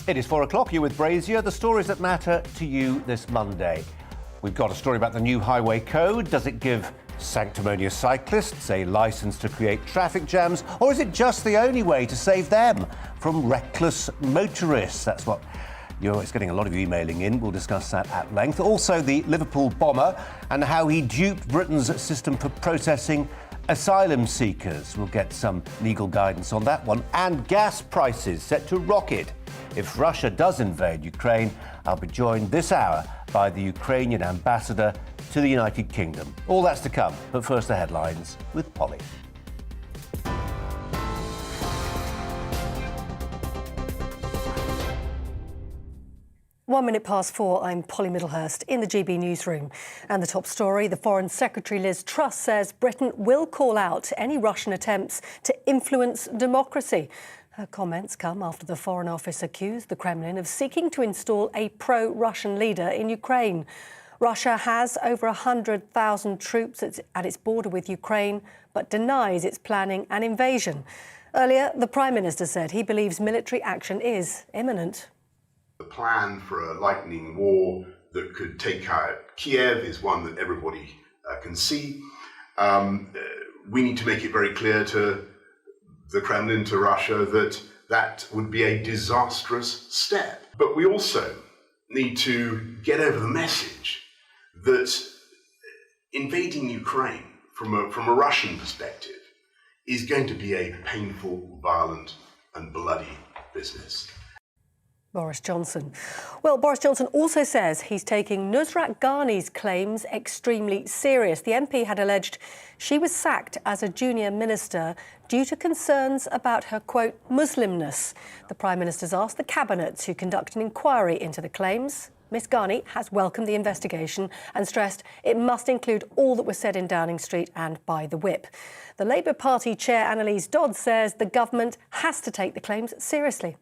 It is 4 o'clock. You're with Brazier. The stories that matter to you this Monday. We've got a story about the new highway code. Does it give sanctimonious cyclists a licence to create traffic jams, or is it just the only way to save them from reckless motorists? That's what it's getting a lot of you emailing in. We'll discuss that at length. Also, the Liverpool bomber and how he duped Britain's system for processing asylum seekers. We'll get some legal guidance on that one. And gas prices set to rocket if Russia does invade Ukraine. I'll be joined this hour by the Ukrainian Ambassador to the United Kingdom. All that's to come, but first the headlines with Polly. 4:01, I'm Polly Middlehurst in the GB newsroom. And the top story, the Foreign Secretary Liz Truss says Britain will call out any Russian attempts to influence democracy. Her comments come after the Foreign Office accused the Kremlin of seeking to install a pro-Russian leader in Ukraine. Russia has over 100,000 troops at its border with Ukraine, but denies it's planning an invasion. Earlier, the Prime Minister said he believes military action is imminent. The plan for a lightning war that could take out Kiev is one that everybody can see. We need to make it very clear to the Kremlin, to Russia, that that would be a disastrous step. But we also need to get over the message that invading Ukraine from a Russian perspective is going to be a painful, violent and bloody business. Boris Johnson. Well, Boris Johnson also says he's taking Nusrat Ghani's claims extremely serious. The MP had alleged she was sacked as a junior minister due to concerns about her, quote, Muslimness. The Prime Minister's asked the Cabinet to conduct an inquiry into the claims. Miss Ghani has welcomed the investigation and stressed it must include all that was said in Downing Street and by the whip. The Labour Party chair, Annalise Dodds, says the government has to take the claims seriously.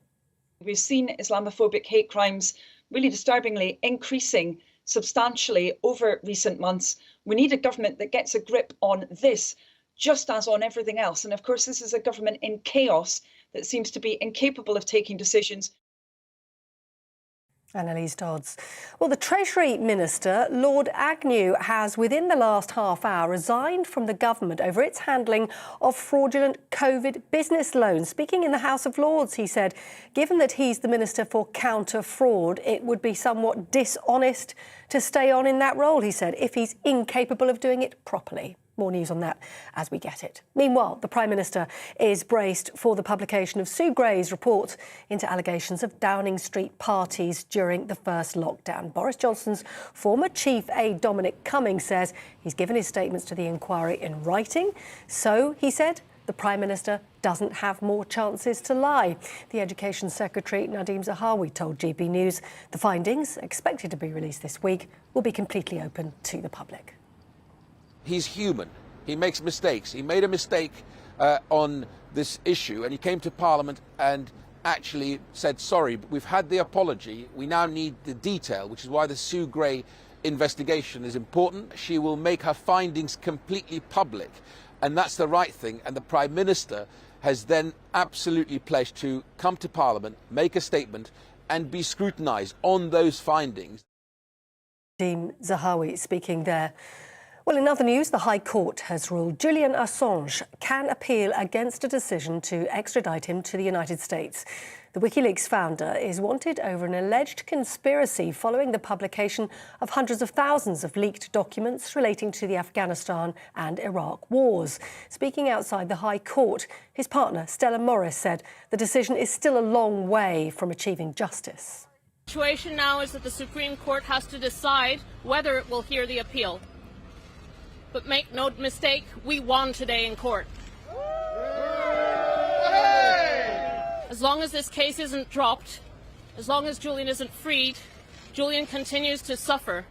We've seen Islamophobic hate crimes really disturbingly increasing substantially over recent months. We need a government that gets a grip on this, just as on everything else. And of course, this is a government in chaos that seems to be incapable of taking decisions. Annalise Dodds. Well, the Treasury Minister, Lord Agnew, has within the last half hour resigned from the government over its handling of fraudulent COVID business loans. Speaking in the House of Lords, he said, given that he's the Minister for Counter Fraud, it would be somewhat dishonest to stay on in that role, he said, if he's incapable of doing it properly. More news on that as we get it. Meanwhile, the Prime Minister is braced for the publication of Sue Gray's report into allegations of Downing Street parties during the first lockdown. Boris Johnson's former chief aide Dominic Cummings says he's given his statements to the inquiry in writing. So, he said, the Prime Minister doesn't have more chances to lie. The Education Secretary, Nadhim Zahawi, told GBNews the findings, expected to be released this week, will be completely open to the public. He's human. He makes mistakes. He made a mistake on this issue, and he came to Parliament and actually said, sorry, but we've had the apology. We now need the detail, which is why the Sue Gray investigation is important. She will make her findings completely public, and that's the right thing. And the Prime Minister has then absolutely pledged to come to Parliament, make a statement, and be scrutinised on those findings. Nadhim Zahawi speaking there. Well, in other news, the High Court has ruled Julian Assange can appeal against a decision to extradite him to the United States. The WikiLeaks founder is wanted over an alleged conspiracy following the publication of hundreds of thousands of leaked documents relating to the Afghanistan and Iraq wars. Speaking outside the High Court, his partner, Stella Morris, said the decision is still a long way from achieving justice. The situation now is that the Supreme Court has to decide whether it will hear the appeal. But make no mistake, we won today in court. As long as this case isn't dropped, as long as Julian isn't freed, Julian continues to suffer.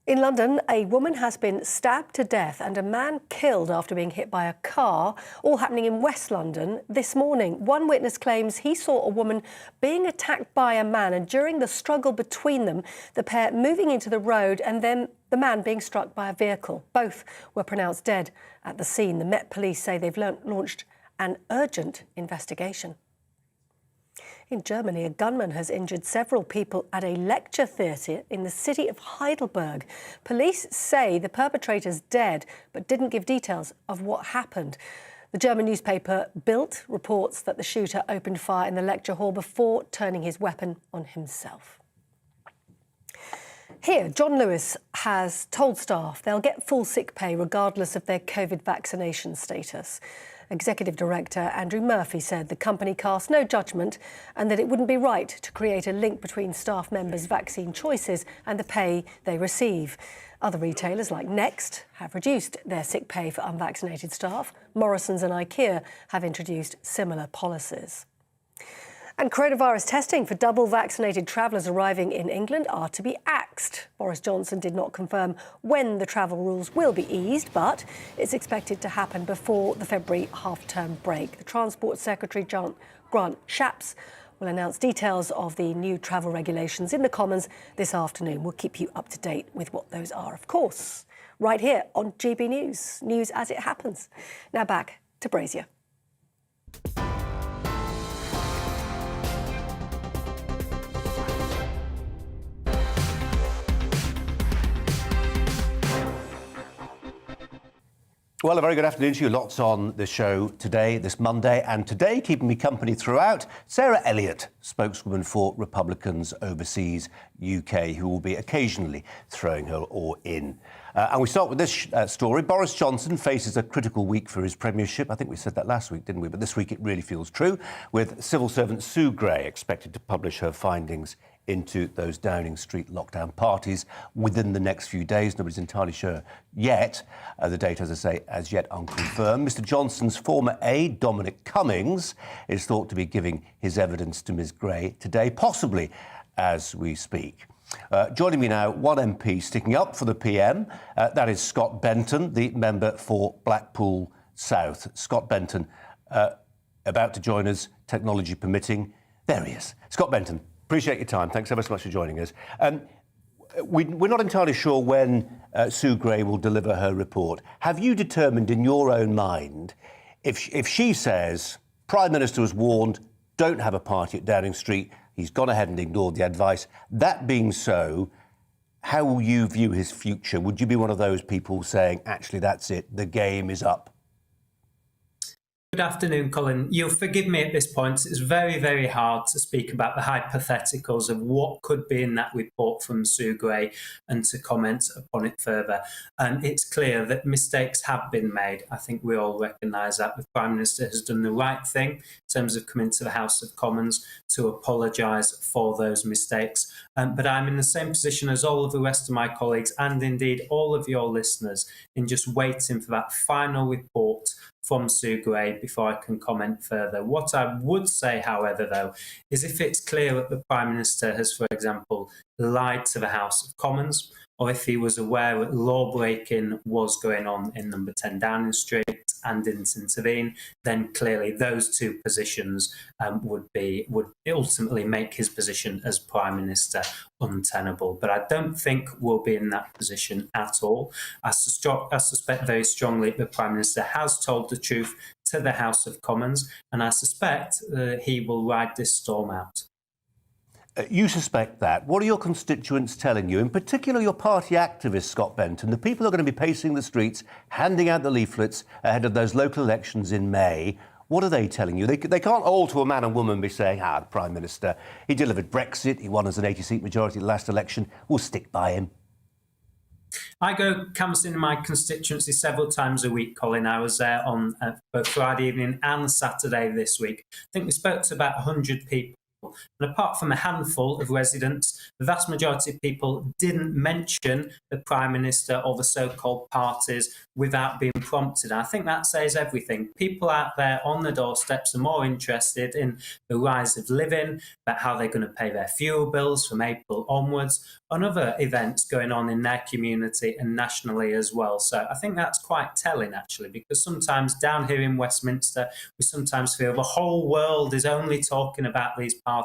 In London, a woman has been stabbed to death and a man killed after being hit by a car, all happening in West London this morning. One witness claims he saw a woman being attacked by a man, and during the struggle between them, the pair moving into the road and then the man being struck by a vehicle. Both were pronounced dead at the scene. The Met Police say they've launched an urgent investigation. In Germany, a gunman has injured several people at a lecture theatre in the city of Heidelberg. Police say the perpetrator's dead, but didn't give details of what happened. The German newspaper Bild reports that the shooter opened fire in the lecture hall before turning his weapon on himself. Here, John Lewis has told staff they'll get full sick pay regardless of their COVID vaccination status. Executive Director Andrew Murphy said the company cast no judgment and that it wouldn't be right to create a link between staff members' vaccine choices and the pay they receive. Other retailers like Next have reduced their sick pay for unvaccinated staff. Morrisons and IKEA have introduced similar policies. And coronavirus testing for double vaccinated travellers arriving in England are to be axed. Boris Johnson did not confirm when the travel rules will be eased, but it's expected to happen before the February half-term break. The Transport Secretary, Grant Shapps, will announce details of the new travel regulations in the Commons this afternoon. We'll keep you up to date with what those are, of course, right here on GB News. News as it happens. Now back to Brazier. Well, a very good afternoon to you. Lots on the show today, this Monday. And today, keeping me company throughout, Sarah Elliott, spokeswoman for Republicans Overseas UK, who will be occasionally throwing her oar in. And we start with this story. Boris Johnson faces a critical week for his premiership. I think we said that last week, didn't we? But this week it really feels true, with civil servant Sue Gray expected to publish her findings into those Downing Street lockdown parties within the next few days. Nobody's entirely sure yet. The date, as I say, as yet unconfirmed. Mr Johnson's former aide, Dominic Cummings, is thought to be giving his evidence to Ms Gray today, possibly as we speak. Joining me now, one MP sticking up for the PM. That is Scott Benton, the member for Blackpool South. Scott Benton, about to join us, technology permitting. There he is. Scott Benton, appreciate your time. Thanks ever so much for joining us. We're not entirely sure when Sue Gray will deliver her report. Have you determined in your own mind, if she says, Prime Minister was warned, don't have a party at Downing Street, he's gone ahead and ignored the advice. That being so, how will you view his future? Would you be one of those people saying, actually, that's it, the game is up? Good afternoon, Colin. You'll forgive me at this point. It's very, very hard to speak about the hypotheticals of what could be in that report from Sue Gray and to comment upon it further. It's clear that mistakes have been made. I think we all recognise that. The Prime Minister has done the right thing in terms of coming to the House of Commons to apologise for those mistakes. But I'm in the same position as all of the rest of my colleagues and indeed all of your listeners in just waiting for that final report from Sue Gray before I can comment further. What I would say, however, though, is if it's clear that the Prime Minister has, for example, lied to the House of Commons, or if he was aware that law-breaking was going on in number 10 Downing Street and didn't intervene, then clearly those two positions would ultimately make his position as Prime Minister untenable. But I don't think we'll be in that position at all. I suspect very strongly the Prime Minister has told the truth to the House of Commons, and I suspect he will ride this storm out. You suspect that. What are your constituents telling you? In particular, your party activist, Scott Benton. The people are going to be pacing the streets, handing out the leaflets ahead of those local elections in May. What are they telling you? They can't all to a man and woman be saying, the Prime Minister, he delivered Brexit, he won as an 80-seat majority at the last election, we'll stick by him. I go canvassing in my constituency several times a week, Colin. I was there on both Friday evening and Saturday this week. I think we spoke to about 100 people. And apart from a handful of residents, the vast majority of people didn't mention the Prime Minister or the so-called parties without being prompted. I think that says everything. People out there on the doorsteps are more interested in the rise of living, about how they're going to pay their fuel bills from April onwards, and other events going on in their community and nationally as well. So I think that's quite telling, actually, because sometimes down here in Westminster, we sometimes feel the whole world is only talking about these parties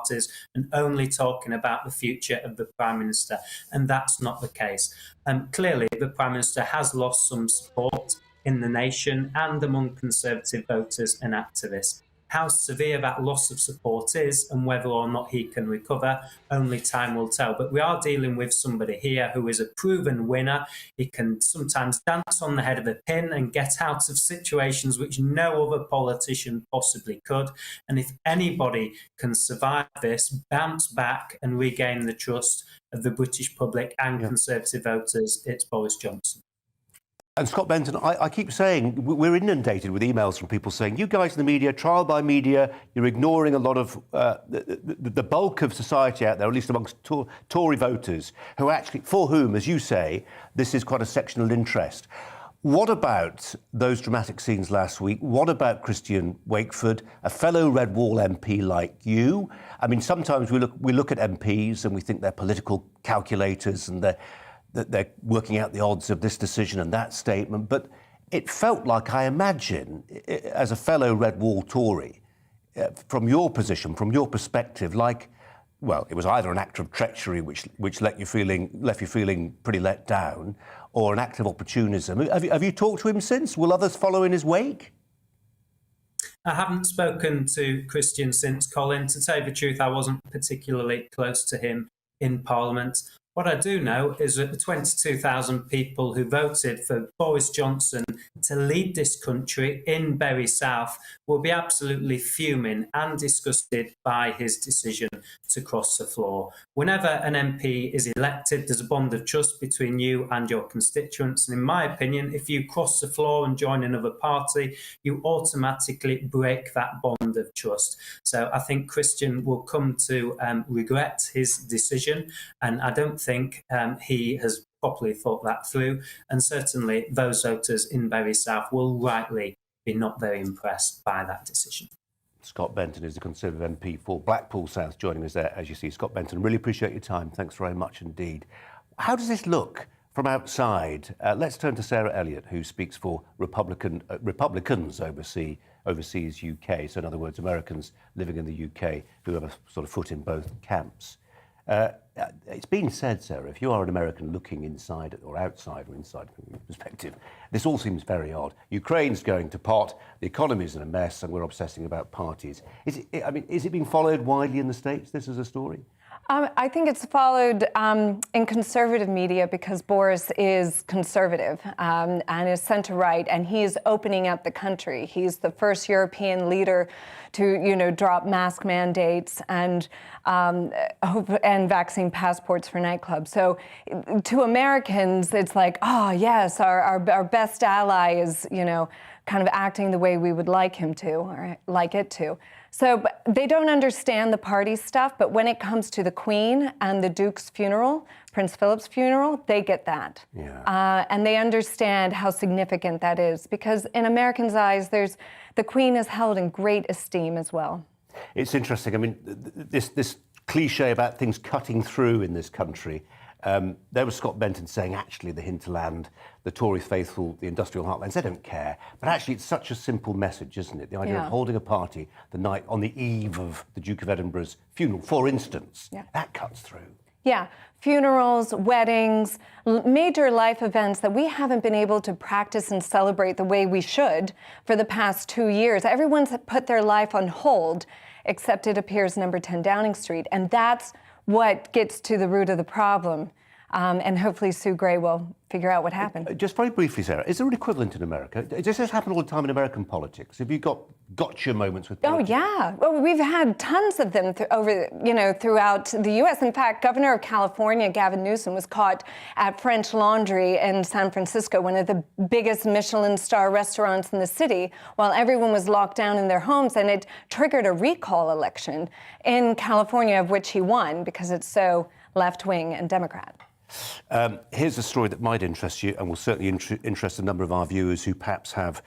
and only talking about the future of the Prime Minister. And that's not the case. Clearly, the Prime Minister has lost some support in the nation and among Conservative voters and activists. How severe that loss of support is and whether or not he can recover, only time will tell. But we are dealing with somebody here who is a proven winner. He can sometimes dance on the head of a pin and get out of situations which no other politician possibly could. And if anybody can survive this, bounce back and regain the trust of the British public and Conservative voters, it's Boris Johnson. And Scott Benton, I keep saying we're inundated with emails from people saying, you guys in the media, trial by media, you're ignoring a lot of the bulk of society out there, at least amongst Tory voters, who actually, for whom, as you say, this is quite a sectional interest. What about those dramatic scenes last week? What about Christian Wakeford, a fellow Red Wall MP like you? I mean, sometimes we look at MPs and we think they're political calculators and they're working out the odds of this decision and that statement. But it felt like, I imagine, as a fellow Red Wall Tory, from your position, from your perspective, like, well, it was either an act of treachery which left you feeling pretty let down, or an act of opportunism. Have you talked to him since? Will others follow in his wake? I haven't spoken to Christian since, Colin. To tell you the truth, I wasn't particularly close to him in Parliament. What I do know is that the 22,000 people who voted for Boris Johnson to lead this country in Bury South will be absolutely fuming and disgusted by his decision to cross the floor. Whenever an MP is elected, there's a bond of trust between you and your constituents. And in my opinion, if you cross the floor and join another party, you automatically break that bond of trust. So I think Christian will come to regret his decision, and I don't think he has properly thought that through, and certainly those voters in Bury South will rightly be not very impressed by that decision. Scott Benton is the Conservative MP for Blackpool South, joining us there, as you see. Scott Benton, really appreciate your time. Thanks very much indeed. How does this look from outside? Let's turn to Sarah Elliott, who speaks for Republicans overseas UK, so in other words, Americans living in the UK who have a sort of foot in both camps. It's been said, Sarah, if you are an American looking inside or outside or inside from your perspective, this all seems very odd. Ukraine's going to pot, the economy's in a mess, and we're obsessing about parties. Is it being followed widely in the States, this as a story? I think it's followed in conservative media because Boris is conservative and is centre-right, and he is opening up the country. He's the first European leader to, drop mask mandates and vaccine passports for nightclubs. So to Americans, it's like, oh, yes, our best ally is, kind of acting the way we would like him to or like it to. So they don't understand the party stuff, but when it comes to the Queen and the Duke's funeral, Prince Philip's funeral, they get that. Yeah. And they understand how significant that is, because in Americans' eyes, the Queen is held in great esteem as well. It's interesting. I mean, this cliche about things cutting through in this country. There was Scott Benton saying, actually, the hinterland, the Tory faithful, the industrial heartlands, they don't care. But actually, it's such a simple message, isn't it? The idea of holding a party the night on the eve of the Duke of Edinburgh's funeral, for instance, that cuts through. Yeah, funerals, weddings, major life events that we haven't been able to practice and celebrate the way we should for the past 2 years. Everyone's put their life on hold, except it appears number 10 Downing Street. And that's what gets to the root of the problem. And hopefully Sue Gray will figure out what happened. Just very briefly, Sarah, is there an equvalent in America? Does this happen all the time in American politics? Have you got gotcha moments with politics? Oh, yeah. Well, we've had tons of them throughout the U.S. In fact, Governor of California, Gavin Newsom, was caught at French Laundry in San Francisco, one of the biggest Michelin star restaurants in the city, while everyone was locked down in their homes, and it triggered a recall election in California, of which he won because it's so left-wing and Democrat. Here's a story that might interest you and will certainly interest a number of our viewers who perhaps have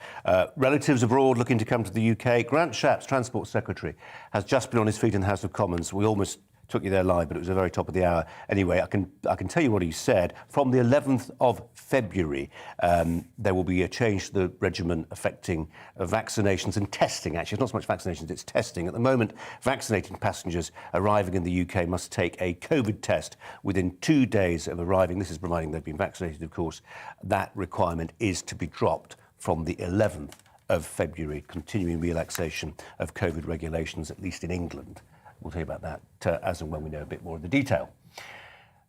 relatives abroad looking to come to the UK. Grant Shapps, Transport Secretary, has just been on his feet in the House of Commons. We almost took you there live, but it was the very top of the hour. Anyway, I can tell you what he said. From the 11th of February, there will be a change to the regimen affecting vaccinations and testing, actually. It's not so much vaccinations, it's testing. At the moment, vaccinated passengers arriving in the UK must take a COVID test within 2 days of arriving. This is providing they've been vaccinated, of course. That requirement is to be dropped from the 11th of February, continuing relaxation of COVID regulations, at least in England. We'll tell you about that as and when we know a bit more of the detail.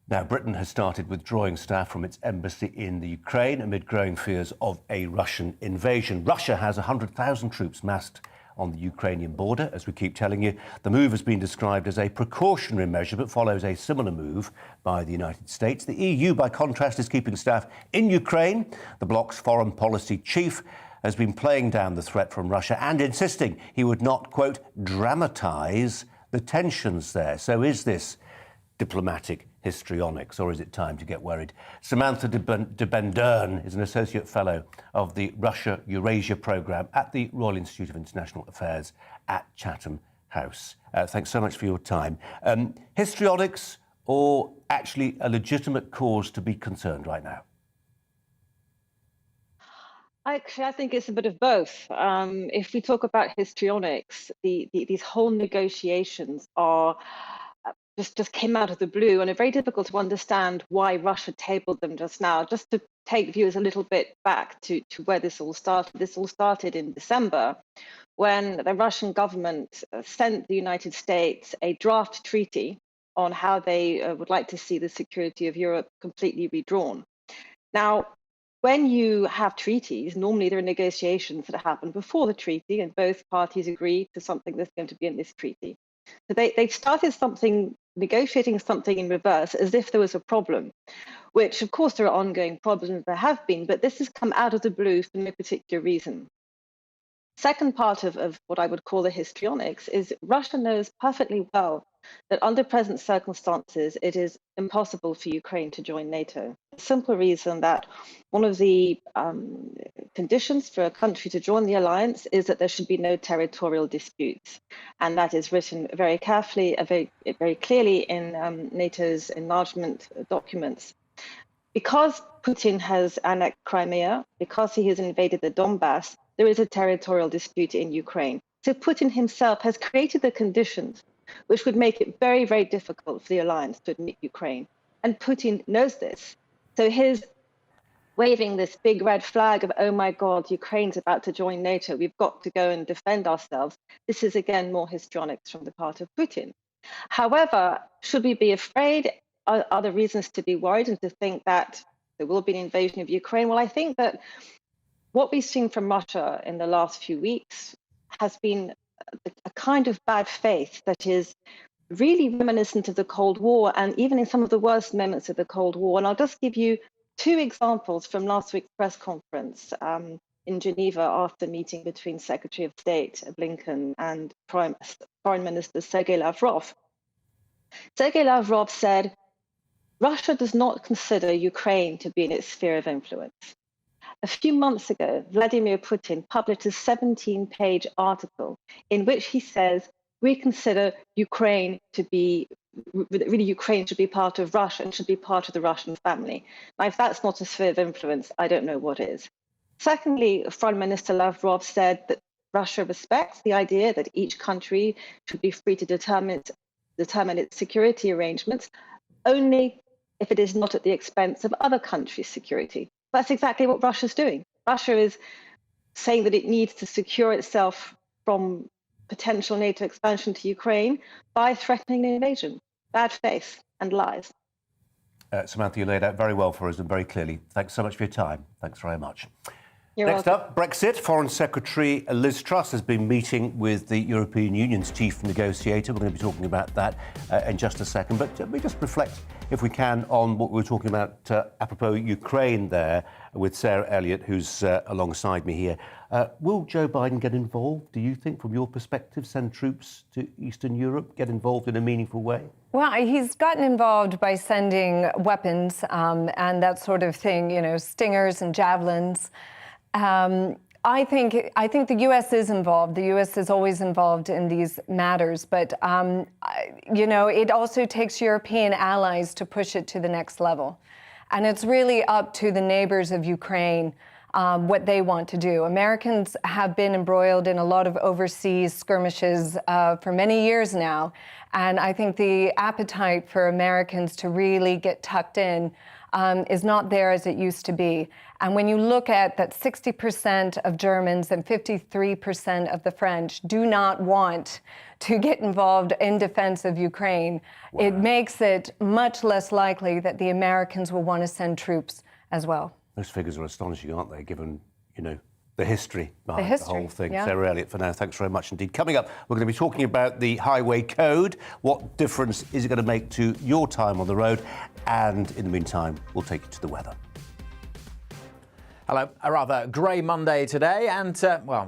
Now, Britain has started withdrawing staff from its embassy in the Ukraine amid growing fears of a Russian invasion. Russia has 100,000 troops massed on the Ukrainian border, as we keep telling you. The move has been described as a precautionary measure, but follows a similar move by the United States. The EU, by contrast, is keeping staff in Ukraine. The bloc's foreign policy chief has been playing down the threat from Russia and insisting he would not, quote, dramatise the tensions there. So is this diplomatic histrionics, or is it time to get worried? Samantha de Bendern is an Associate Fellow of the Russia-Eurasia Programme at the Royal Institute of International Affairs at Chatham House. Thanks so much for your time. Histrionics, or actually a legitimate cause to be concerned right now? Actually, I think it's a bit of both. If we talk about histrionics, these whole negotiations are just came out of the blue, and are very difficult to understand why Russia tabled them just now. Just to take viewers a little bit back to where this all started. This all started in December, when the Russian government sent the United States a draft treaty on how they would like to see the security of Europe completely redrawn. Now, when you have treaties, normally there are negotiations that happen before the treaty, and both parties agree to something that's going to be in this treaty. So they started negotiating something in reverse, as if there was a problem, which of course there are ongoing problems, there have been, but this has come out of the blue for no particular reason. Second part of what I would call the histrionics is Russia knows perfectly well that under present circumstances, it is impossible for Ukraine to join NATO. The simple reason that one of the conditions for a country to join the alliance is that there should be no territorial disputes. And that is written very carefully, very clearly in NATO's enlargement documents. Because Putin has annexed Crimea, because he has invaded the Donbass, there is a territorial dispute in Ukraine. So Putin himself has created the conditions which would make it very, very difficult for the alliance to admit Ukraine. And Putin knows this. So his waving this big red flag of, oh my God, Ukraine's about to join NATO, we've got to go and defend ourselves. This is again more histrionics from the part of Putin. However, should we be afraid? Are there reasons to be worried and to think that there will be an invasion of Ukraine? Well, I think that what we've seen from Russia in the last few weeks has been a kind of bad faith that is really reminiscent of the Cold War, and even in some of the worst moments of the Cold War. And I'll just give you two examples from last week's press conference in Geneva after the meeting between Secretary of State Blinken and Foreign Minister Sergei Lavrov. Sergei Lavrov said, Russia does not consider Ukraine to be in its sphere of influence. A few months ago, Vladimir Putin published a 17-page article in which he says, we consider Ukraine to be, really Ukraine should be part of Russia and should be part of the Russian family. Now, if that's not a sphere of influence, I don't know what is. Secondly, Foreign Minister Lavrov said that Russia respects the idea that each country should be free to determine its security arrangements, only if it is not at the expense of other countries' security. That's exactly what Russia's doing. Russia is saying that it needs to secure itself from potential NATO expansion to Ukraine by threatening an invasion. Bad faith and lies. Samantha, you laid out very well for us and very clearly. Thanks so much for your time. Thanks very much. You're Next welcome. up, Brexit. Foreign Secretary Liz Truss has been meeting with the European Union's chief negotiator. We're going to be talking about that in just a second. But let me just reflect, if we can, on what we were talking about apropos Ukraine there with Sarah Elliott, who's alongside me here. Will Joe Biden get involved, do you think, from your perspective, send troops to Eastern Europe, get involved in a meaningful way? Well, he's gotten involved by sending weapons and that sort of thing, you know, stingers and javelins. I think the U.S. is involved. The U.S. is always involved in these matters, but you know, it also takes European allies to push it to the next level, and it's really up to the neighbors of Ukraine what they want to do. Americans have been embroiled in a lot of overseas skirmishes for many years now, and I think the appetite for Americans to really get tucked in is not there as it used to be. And when you look at that 60% of Germans and 53% of the French do not want to get involved in defense of Ukraine, it makes it much less likely that the Americans will want to send troops as well. Those figures are astonishing, aren't they, given, the history behind the whole thing. Yeah. Sarah Elliott, for now, thanks very much indeed. Coming up, we're going to be talking about the highway code. What difference is it going to make to your time on the road? And in the meantime, we'll take you to the weather. Hello. A rather grey Monday today, and,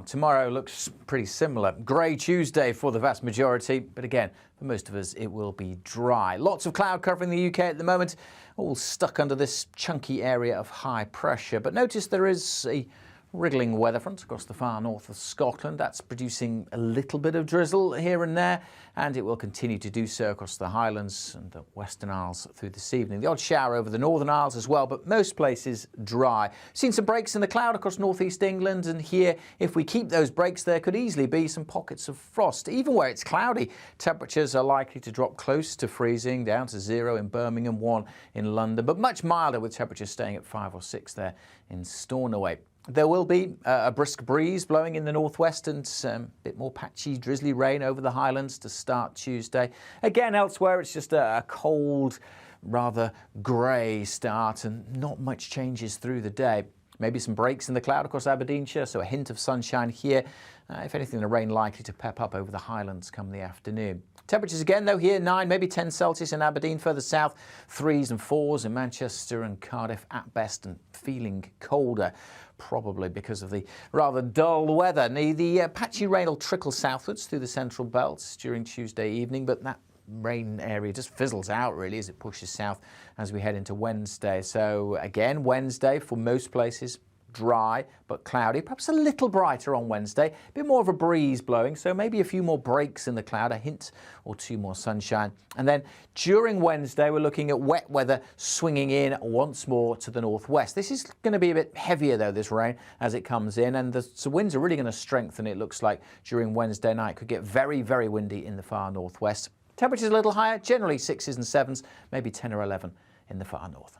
tomorrow looks pretty similar. Grey Tuesday for the vast majority, but again, for most of us, it will be dry. Lots of cloud covering the UK at the moment, all stuck under this chunky area of high pressure. But notice there is a wriggling weather front across the far north of Scotland. That's producing a little bit of drizzle here and there, and it will continue to do so across the Highlands and the Western Isles through this evening. The odd shower over the Northern Isles as well, but most places dry. Seen some breaks in the cloud across northeast England, and here, if we keep those breaks, there could easily be some pockets of frost. Even where it's cloudy, temperatures are likely to drop close to freezing, down to 0 in Birmingham, 1 in London, but much milder with temperatures staying at 5 or 6 there in Stornoway. There will be a brisk breeze blowing in the northwest and a bit more patchy, drizzly rain over the Highlands to start Tuesday. Again, elsewhere, it's just a cold, rather grey start and not much changes through the day. Maybe some breaks in the cloud across Aberdeenshire, so a hint of sunshine here. If anything, the rain likely to pep up over the Highlands come the afternoon. Temperatures again, though, here 9, maybe 10 Celsius in Aberdeen. Further south, 3s and 4s in Manchester and Cardiff at best, and feeling colder, probably because of the rather dull weather. The patchy rain will trickle southwards through the central belts during Tuesday evening, but that rain area just fizzles out really as it pushes south as we head into Wednesday. So again, Wednesday for most places dry but cloudy, perhaps a little brighter on Wednesday, a bit more of a breeze blowing, so maybe a few more breaks in the cloud, a hint or two more sunshine. And then during Wednesday, we're looking at wet weather swinging in once more to the northwest. This is going to be a bit heavier though, this rain, as it comes in, and the winds are really going to strengthen, it looks like, during Wednesday night. Could get very, very windy in the far northwest. Temperatures a little higher, generally 6s and 7s, maybe 10 or 11 in the far north.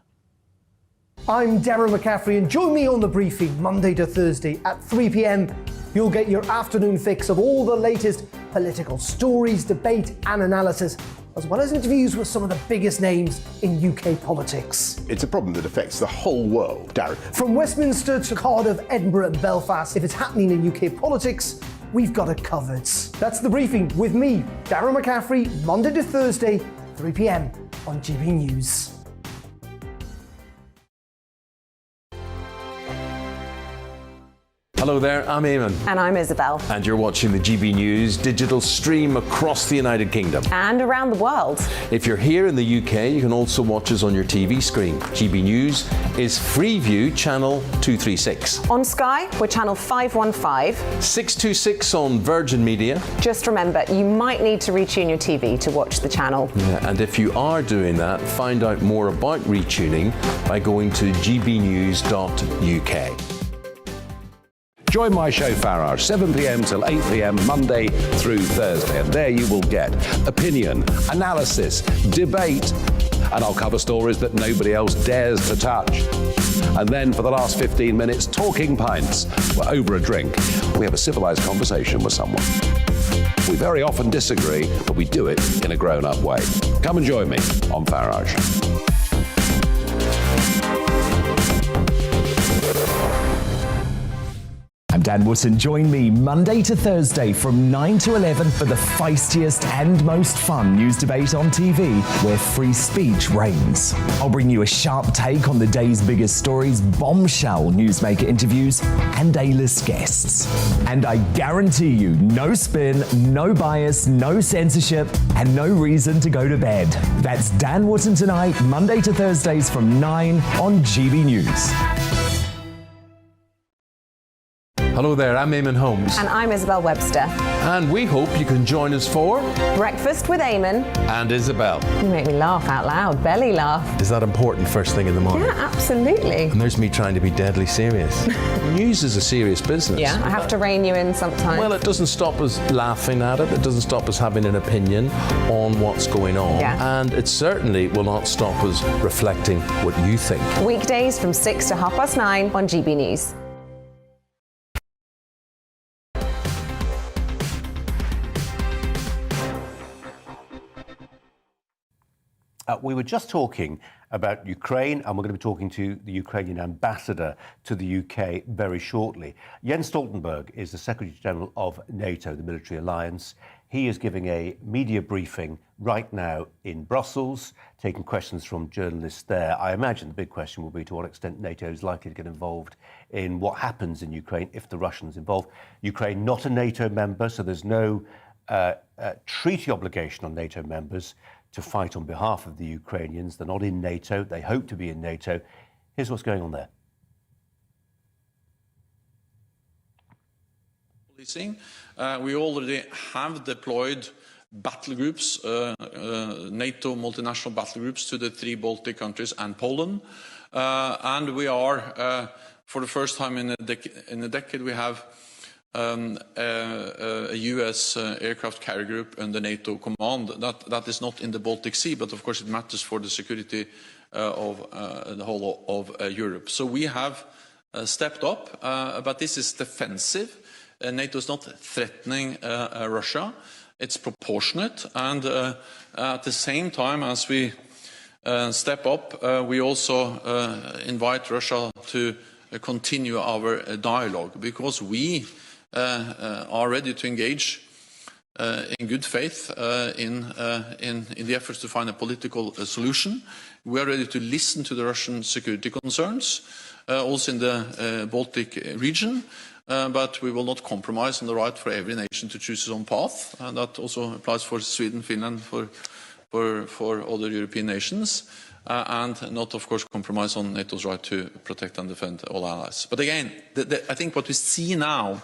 I'm Darren McCaffrey, and join me on The Briefing Monday to Thursday at 3 p.m. You'll get your afternoon fix of all the latest political stories, debate and analysis, as well as interviews with some of the biggest names in UK politics. It's a problem that affects the whole world, Darren. From Westminster to Cardiff, Edinburgh and Belfast, if it's happening in UK politics, we've got it covered. That's The Briefing with me, Darren McCaffrey, Monday to Thursday, 3 p.m. on GB News. Hello there, I'm Eamon. And I'm Isabel. And you're watching the GB News digital stream across the United Kingdom. And around the world. If you're here in the UK, you can also watch us on your TV screen. GB News is Freeview channel 236. On Sky, we're channel 515. 626 on Virgin Media. Just remember, you might need to retune your TV to watch the channel. Yeah, and if you are doing that, find out more about retuning by going to gbnews.uk. Join my show Farage, 7 p.m. till 8 p.m. Monday through Thursday. And there you will get opinion, analysis, debate, and I'll cover stories that nobody else dares to touch. And then for the last 15 minutes, talking pints. We're over a drink. We have a civilized conversation with someone. We very often disagree, but we do it in a grown-up way. Come and join me on Farage. I'm Dan Wootton. Join me Monday to Thursday from 9 to 11 for the feistiest and most fun news debate on TV, where free speech reigns. I'll bring you a sharp take on the day's biggest stories, bombshell newsmaker interviews, and A-list guests. And I guarantee you, no spin, no bias, no censorship, and no reason to go to bed. That's Dan Wootton Tonight, Monday to Thursdays from 9 on GB News. Hello Hello there, I'm Eamon Holmes. And I'm Isabel Webster. And we hope you can join us for Breakfast with Eamon and Isabel. You make me laugh out loud, belly laugh. Is that important first thing in the morning? Yeah, absolutely. And there's me trying to be deadly serious. News is a serious business. Yeah, I have to rein you in sometimes. Well, it doesn't stop us laughing at it. It doesn't stop us having an opinion on what's going on. Yeah. And it certainly will not stop us reflecting what you think. Weekdays from 6 to 9:30 on GB News. We were just talking about Ukraine, and we're going to be talking to the Ukrainian Ambassador to the UK very shortly. Jens Stoltenberg is the Secretary General of NATO, the military alliance. He is giving a media briefing right now in Brussels, taking questions from journalists there. I imagine the big question will be to what extent NATO is likely to get involved in what happens in Ukraine if the Russians involve. Ukraine, not a NATO member, so there's no treaty obligation on NATO members to fight on behalf of the Ukrainians. They're not in NATO. They hope to be in NATO. Here's what's going on there. Policing. We already have deployed battle groups, NATO multinational battle groups to the 3 Baltic countries and Poland. And we are, for the first time in a decade, we have a US aircraft carrier group under NATO command. That is not in the Baltic Sea, but of course it matters for the security of the whole of Europe. So we have stepped up, but this is defensive. NATO is not threatening Russia. It's proportionate, and at the same time as we step up, we also invite Russia to continue our dialogue, because we are ready to engage in good faith in the efforts to find a political solution. We are ready to listen to the Russian security concerns, also in the Baltic region, but we will not compromise on the right for every nation to choose its own path. And that also applies for Sweden, Finland, for other European nations, and not, of course, compromise on NATO's right to protect and defend all allies. But again, I think what we see now,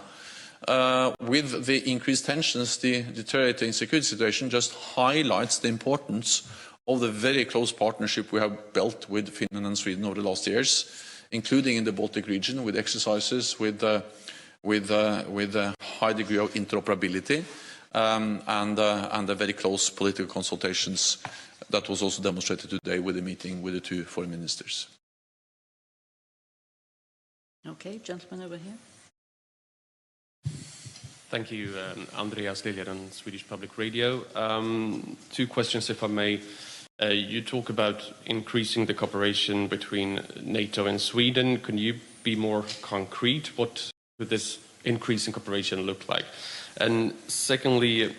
with the increased tensions, the deteriorating security situation just highlights the importance of the very close partnership we have built with Finland and Sweden over the last years, including in the Baltic region, with exercises, with a high degree of interoperability, and the very close political consultations that was also demonstrated today with the meeting with the 2 foreign ministers. Okay, gentleman over here. Thank you, Andreas Liljedan, Swedish Public Radio. 2 questions, if I may. You talk about increasing the cooperation between NATO and Sweden. Can you be more concrete? What would this increase in cooperation look like? And secondly,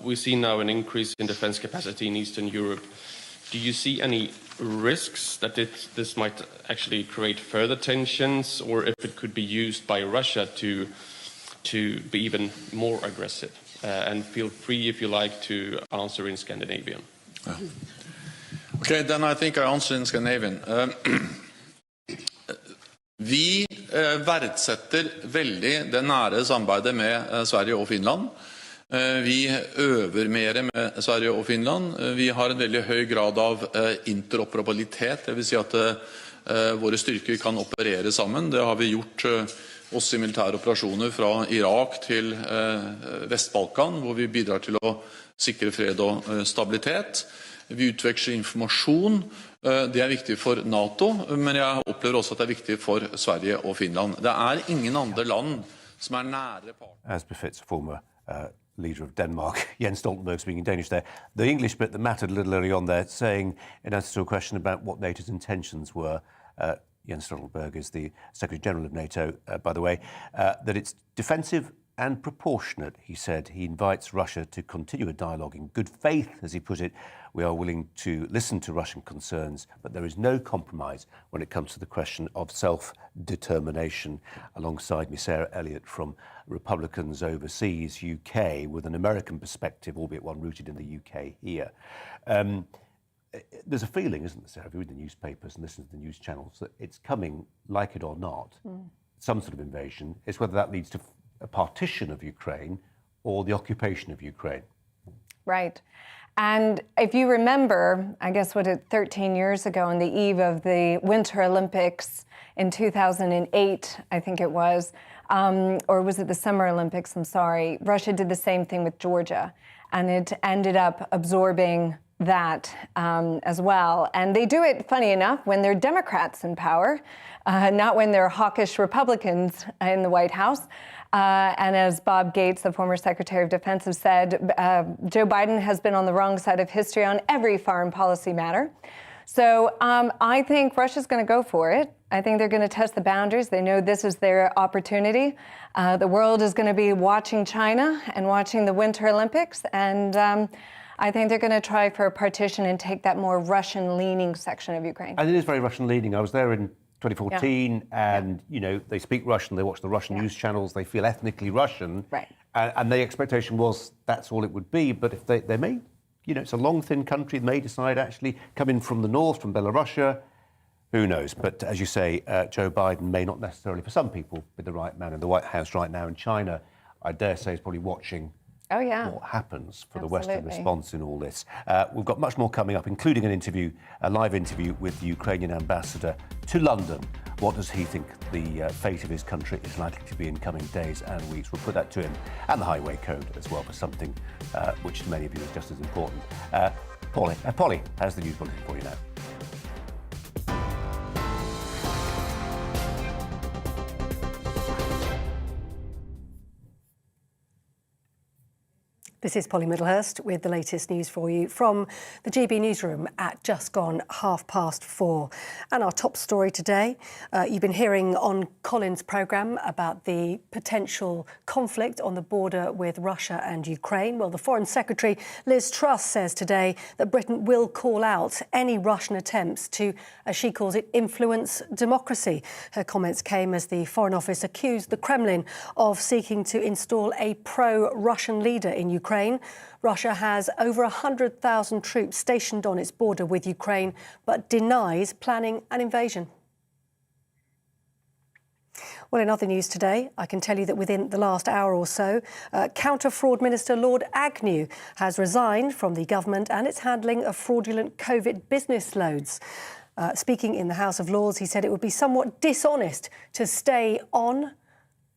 we see now an increase in defense capacity in Eastern Europe. Do you see any risks that this might actually create further tensions, or if it could be used by Russia to be even more aggressive? And feel free, if you like, to answer in Scandinavian. Okay, then I think I answer in Scandinavian. Vi verdsetter veldig det nære samarbeidet med Sverige og Finland. Vi øver mer med Sverige og Finland. Vi har en veldig høy grad av interoperabilitet, det vil si at våre styrker kan operere sammen. Det har vi gjort også i militære operasjoner fra Irak til Vest-Balkan, hvor vi bidrar til å sikre fred og stabilitet. Vi utveksler informasjon. Det viktig for NATO, men jeg opplever også at det viktig for Sverige og Finland. Det ingen andre land som nære partnere. As befits a former leader of Denmark, Jens Stoltenberg, speaking Danish there. The English bit that mattered a little early on there, saying, in answer to a question about what NATO's intentions were, Jens Stoltenberg is the Secretary General of NATO, by the way, that it's defensive and proportionate, he said. He invites Russia to continue a dialogue in good faith, as he put it. We are willing to listen to Russian concerns, but there is no compromise when it comes to the question of self-determination. Alongside me, Sarah Elliott from Republicans Overseas UK, with an American perspective, albeit one rooted in the UK here. There's a feeling, isn't there, Sarah, if you read the newspapers and listen to the news channels, that it's coming, like it or not. some sort of invasion. It's whether that leads to a partition of Ukraine or the occupation of Ukraine. Right. And if you remember, I guess 13 years ago on the eve of the Winter Olympics in 2008, I think it was, or was it the Summer Olympics? I'm sorry. Russia did the same thing with Georgia, and it ended up absorbing that as well. And they do it, funny enough, when they're Democrats in power, not when they're hawkish Republicans in the White House. And as Bob Gates, the former Secretary of Defense, has said, Joe Biden has been on the wrong side of history on every foreign policy matter. So I think Russia's going to go for it. I think they're going to test the boundaries. They know this is their opportunity. The world is going to be watching China and watching the Winter Olympics. And I think they're going to try for a partition and take that more Russian-leaning section of Ukraine. And it is very Russian-leaning. I was there in 2014, and you know, they speak Russian, they watch the Russian news channels, they feel ethnically Russian, right? And the expectation was that's all it would be. But if they may, you know, it's a long, thin country. They may decide actually come in from the north, from Belarus. Who knows? But as you say, Joe Biden may not necessarily, for some people, be the right man in the White House right now. In China, I dare say, is probably watching. Oh, yeah. What happens for the Western response in all this. We've got much more coming up, including a live interview with the Ukrainian Ambassador to London. What does he think the fate of his country is likely to be in coming days and weeks? We'll put that to him, and the highway code as well, for something which to many of you is just as important. Polly has the news bulletin for you now. This is Polly Middlehurst with the latest news for you from the GB newsroom at just gone 4:30. And our top story today, you've been hearing on Colin's programme about the potential conflict on the border with Russia and Ukraine. Well, the Foreign Secretary, Liz Truss, says today that Britain will call out any Russian attempts to, as she calls it, influence democracy. Her comments came as the Foreign Office accused the Kremlin of seeking to install a pro-Russian leader in Ukraine. Russia has over 100,000 troops stationed on its border with Ukraine, but denies planning an invasion. Well, in other news today, I can tell you that within the last hour or so, Counter-Fraud Minister Lord Agnew has resigned from the government and its handling of fraudulent COVID business loans. Speaking in the House of Lords, he said it would be somewhat dishonest to stay on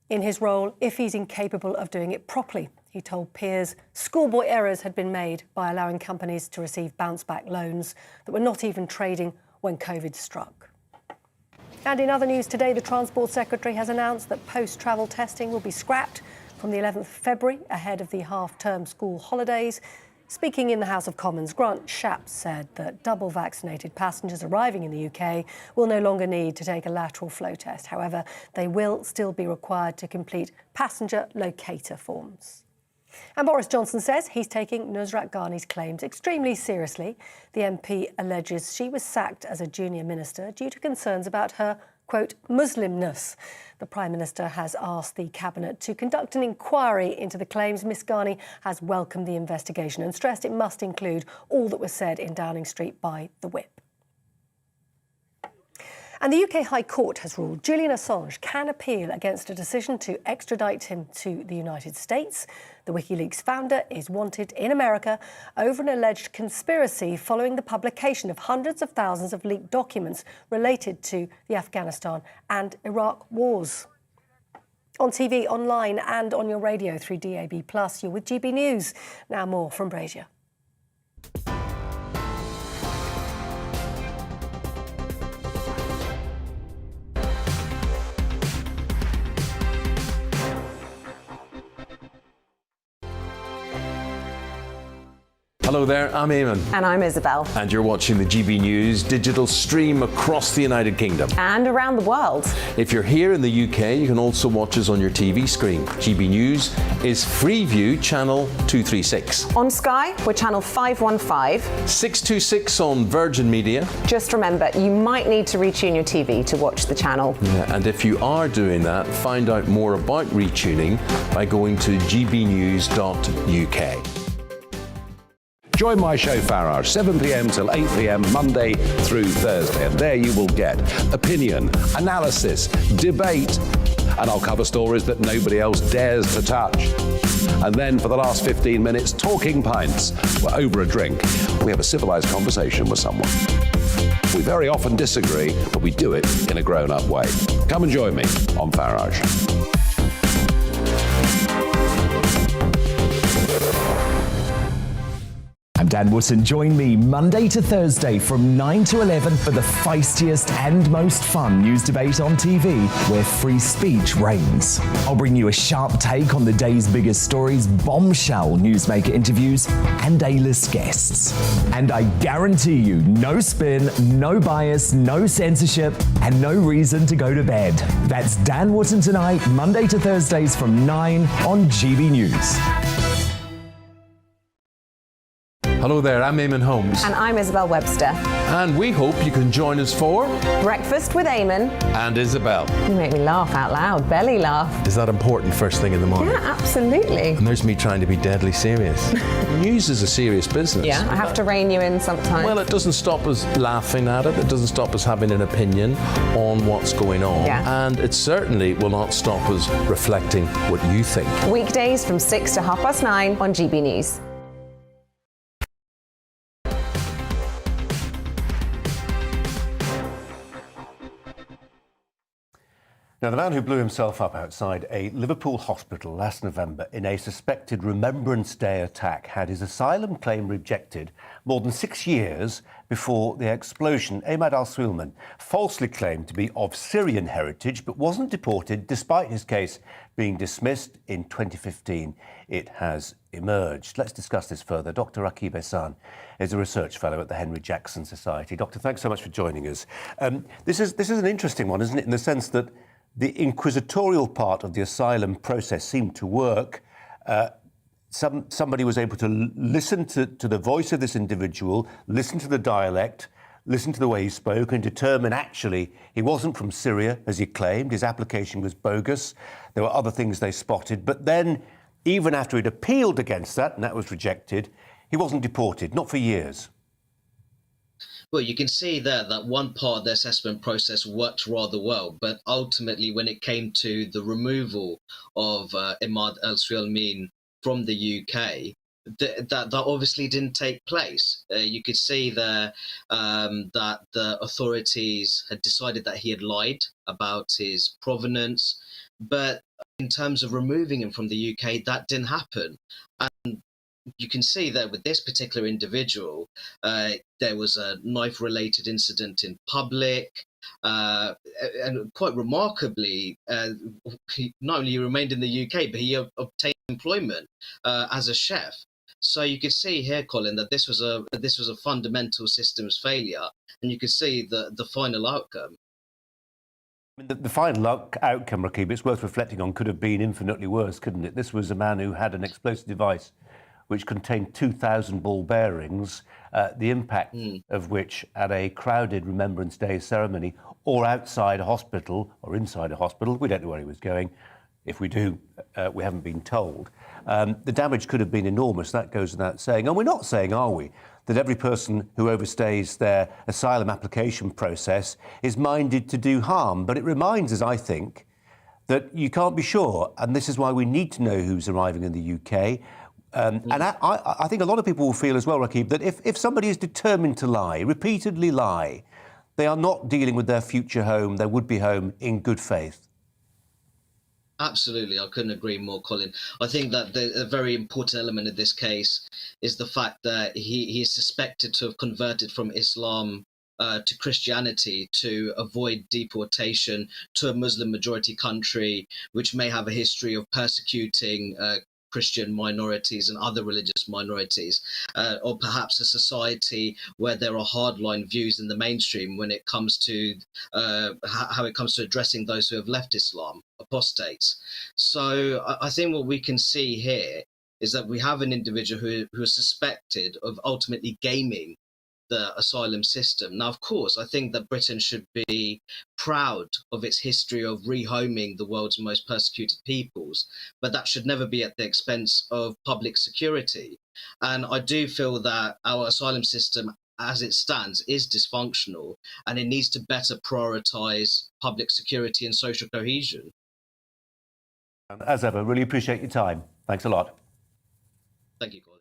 in his role if he's incapable of doing it properly. He told peers schoolboy errors had been made by allowing companies to receive bounce-back loans that were not even trading when COVID struck. And in other news today, the Transport Secretary has announced that post-travel testing will be scrapped from the 11th of February ahead of the half-term school holidays. Speaking in the House of Commons, Grant Shapps said that double-vaccinated passengers arriving in the UK will no longer need to take a lateral flow test. However, they will still be required to complete passenger locator forms. And Boris Johnson says he's taking Nusrat Ghani's claims extremely seriously. The MP alleges she was sacked as a junior minister due to concerns about her, quote, Muslimness. The Prime Minister has asked the Cabinet to conduct an inquiry into the claims. Miss Ghani has welcomed the investigation and stressed it must include all that was said in Downing Street by the Whip. And the UK High Court has ruled Julian Assange can appeal against a decision to extradite him to the United States. The WikiLeaks founder is wanted in America over an alleged conspiracy following the publication of hundreds of thousands of leaked documents related to the Afghanistan and Iraq wars. On TV, online and on your radio through DAB+, you're with GB News. Now more from Brazier. Hello there, I'm Eamon. And I'm Isabel. And you're watching the GB News digital stream across the United Kingdom. And around the world. If you're here in the UK, you can also watch us on your TV screen. GB News is Freeview channel 236. On Sky, we're channel 515. 626 on Virgin Media. Just remember, you might need to retune your TV to watch the channel. Yeah, and if you are doing that, find out more about retuning by going to gbnews.uk. Join my show Farrar, 7 p.m. till 8 p.m. Monday through Thursday. And there you will get opinion, analysis, debate, and I'll cover stories that nobody else dares to touch. And then for the last 15 minutes, talking pints. We're over a drink. We have a civilised conversation with someone. We very often disagree, but we do it in a grown-up way. Come and join me on Farage. I'm Dan Wootton. Join me Monday to Thursday from 9 to 11 for the feistiest and most fun news debate on TV, where free speech reigns. I'll bring you a sharp take on the day's biggest stories, bombshell newsmaker interviews, and A-list guests. And I guarantee you, no spin, no bias, no censorship, and no reason to go to bed. That's Dan Wootton Tonight, Monday to Thursdays from 9 on GB News. Hello there, I'm Eamon Holmes. And I'm Isabel Webster. And we hope you can join us for Breakfast with Eamon and Isabel. You make me laugh out loud, belly laugh. Is that important first thing in the morning? Yeah, absolutely. And there's me trying to be deadly serious. News is a serious business. Yeah, I have to rein you in sometimes. Well, it doesn't stop us laughing at it. It doesn't stop us having an opinion on what's going on. Yeah. And it certainly will not stop us reflecting what you think. Weekdays from 6 to 9:30 on GB News. Now, the man who blew himself up outside a Liverpool hospital last November in a suspected Remembrance Day attack had his asylum claim rejected more than 6 years before the explosion. Ahmad al-Sulman falsely claimed to be of Syrian heritage but wasn't deported despite his case being dismissed in 2015. It has emerged. Let's discuss this further. Dr. Rakib Ehsan is a research fellow at the Henry Jackson Society. Doctor, thanks so much for joining us. This is an interesting one, isn't it, in the sense that the inquisitorial part of the asylum process seemed to work. Somebody was able to listen to the voice of this individual, listen to the dialect, listen to the way he spoke, and determine actually he wasn't from Syria, as he claimed. His application was bogus. There were other things they spotted. But then, even after he'd appealed against that, and that was rejected, he wasn't deported, not for years. Well, you can see there that one part of the assessment process worked rather well, but ultimately when it came to the removal of Ahmad al-Sulman from the UK, that obviously didn't take place. You could see there that the authorities had decided that he had lied about his provenance, but in terms of removing him from the UK, that didn't happen. And you can see that with this particular individual, there was a knife-related incident in public, and quite remarkably, he not only remained in the UK, but he obtained employment as a chef. So you could see here, Colin, that this was a fundamental systems failure, and you could see the final outcome. The final outcome, Rakib, it's worth reflecting on, could have been infinitely worse, couldn't it? This was a man who had an explosive device which contained 2,000 ball bearings, the impact of which at a crowded Remembrance Day ceremony or outside a hospital or inside a hospital, we don't know where he was going. If we do, we haven't been told. The damage could have been enormous, that goes without saying. And we're not saying, are we, that every person who overstays their asylum application process is minded to do harm. But it reminds us, I think, that you can't be sure. And this is why we need to know who's arriving in the UK. And I think a lot of people will feel as well, Rakib, that if somebody is determined to lie, repeatedly lie, they are not dealing with their future home, their would-be home, in good faith. Absolutely, I couldn't agree more, Colin. I think that a very important element of this case is the fact that he is suspected to have converted from Islam to Christianity to avoid deportation to a Muslim-majority country, which may have a history of persecuting Christian minorities and other religious minorities, or perhaps a society where there are hardline views in the mainstream when it comes to how it comes to addressing those who have left Islam, apostates. So I think what we can see here is that we have an individual who is suspected of ultimately gaming the asylum system. Now, of course, I think that Britain should be proud of its history of rehoming the world's most persecuted peoples, but that should never be at the expense of public security. And I do feel that our asylum system, as it stands, is dysfunctional, and it needs to better prioritise public security and social cohesion. As ever, really appreciate your time. Thanks a lot. Thank you, Colin.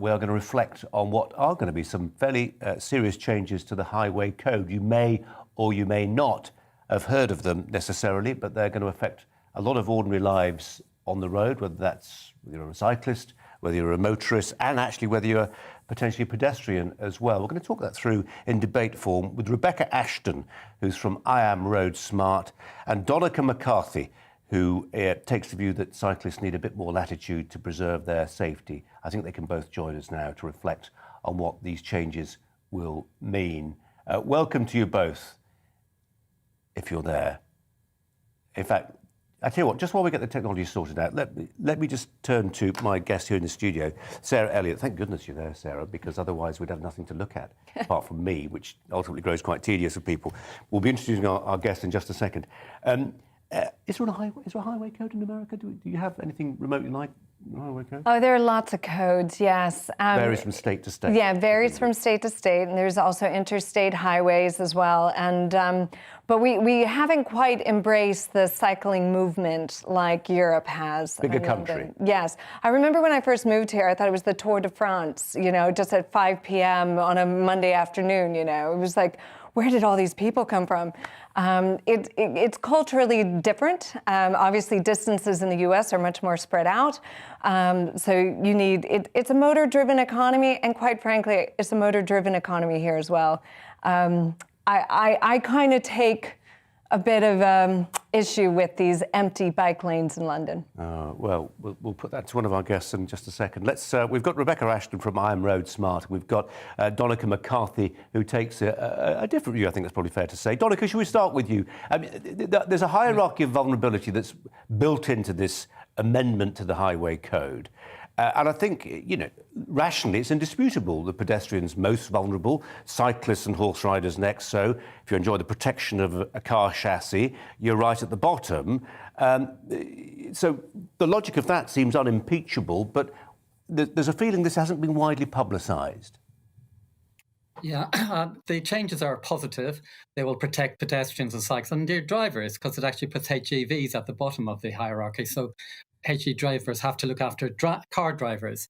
We're going to reflect on what are going to be some fairly serious changes to the highway code. You may or you may not have heard of them necessarily, but they're going to affect a lot of ordinary lives on the road, whether you're a cyclist, whether you're a motorist, and actually whether you're potentially a pedestrian as well. We're going to talk that through in debate form with Rebecca Ashton, who's from I Am Road Smart, and Donica McCarthy, who takes the view that cyclists need a bit more latitude to preserve their safety. I think they can both join us now to reflect on what these changes will mean. Welcome to you both, if you're there. In fact, I tell you what, just while we get the technology sorted out, let me just turn to my guest here in the studio, Sarah Elliott. Thank goodness you're there, Sarah, because otherwise we'd have nothing to look at, apart from me, which ultimately grows quite tedious for people. We'll be introducing our guest in just a second. Is there a highway code in America? Do you have anything remotely like a highway code? Oh, there are lots of codes, yes. Varies from state to state. Yeah, varies from state to state, and there's also interstate highways as well. And but we haven't quite embraced the cycling movement like Europe has. Bigger country. Yes. I remember when I first moved here, I thought it was the Tour de France, just at 5 p.m. on a Monday afternoon, It was like, where did all these people come from? It's culturally different. Obviously, distances in the U.S. are much more spread out. So you need, it's a motor-driven economy, and quite frankly, it's a motor-driven economy here as well. I kind of take a bit of issue with these empty bike lanes in London. Well, we'll put that to one of our guests in just a second. We've got Rebecca Ashton from I Am Road Smart. We've got Donica McCarthy, who takes a different view, I think that's probably fair to say. Donica, should we start with you? I mean, there's a hierarchy of vulnerability that's built into this amendment to the Highway Code. And I think, rationally, it's indisputable. The pedestrian's most vulnerable, cyclists and horse riders next. So if you enjoy the protection of a car chassis, you're right at the bottom. So the logic of that seems unimpeachable, but there's a feeling this hasn't been widely publicised. Yeah, the changes are positive. They will protect pedestrians and cyclists and their drivers, because it actually puts HGVs at the bottom of the hierarchy. So HGV drivers have to look after car drivers.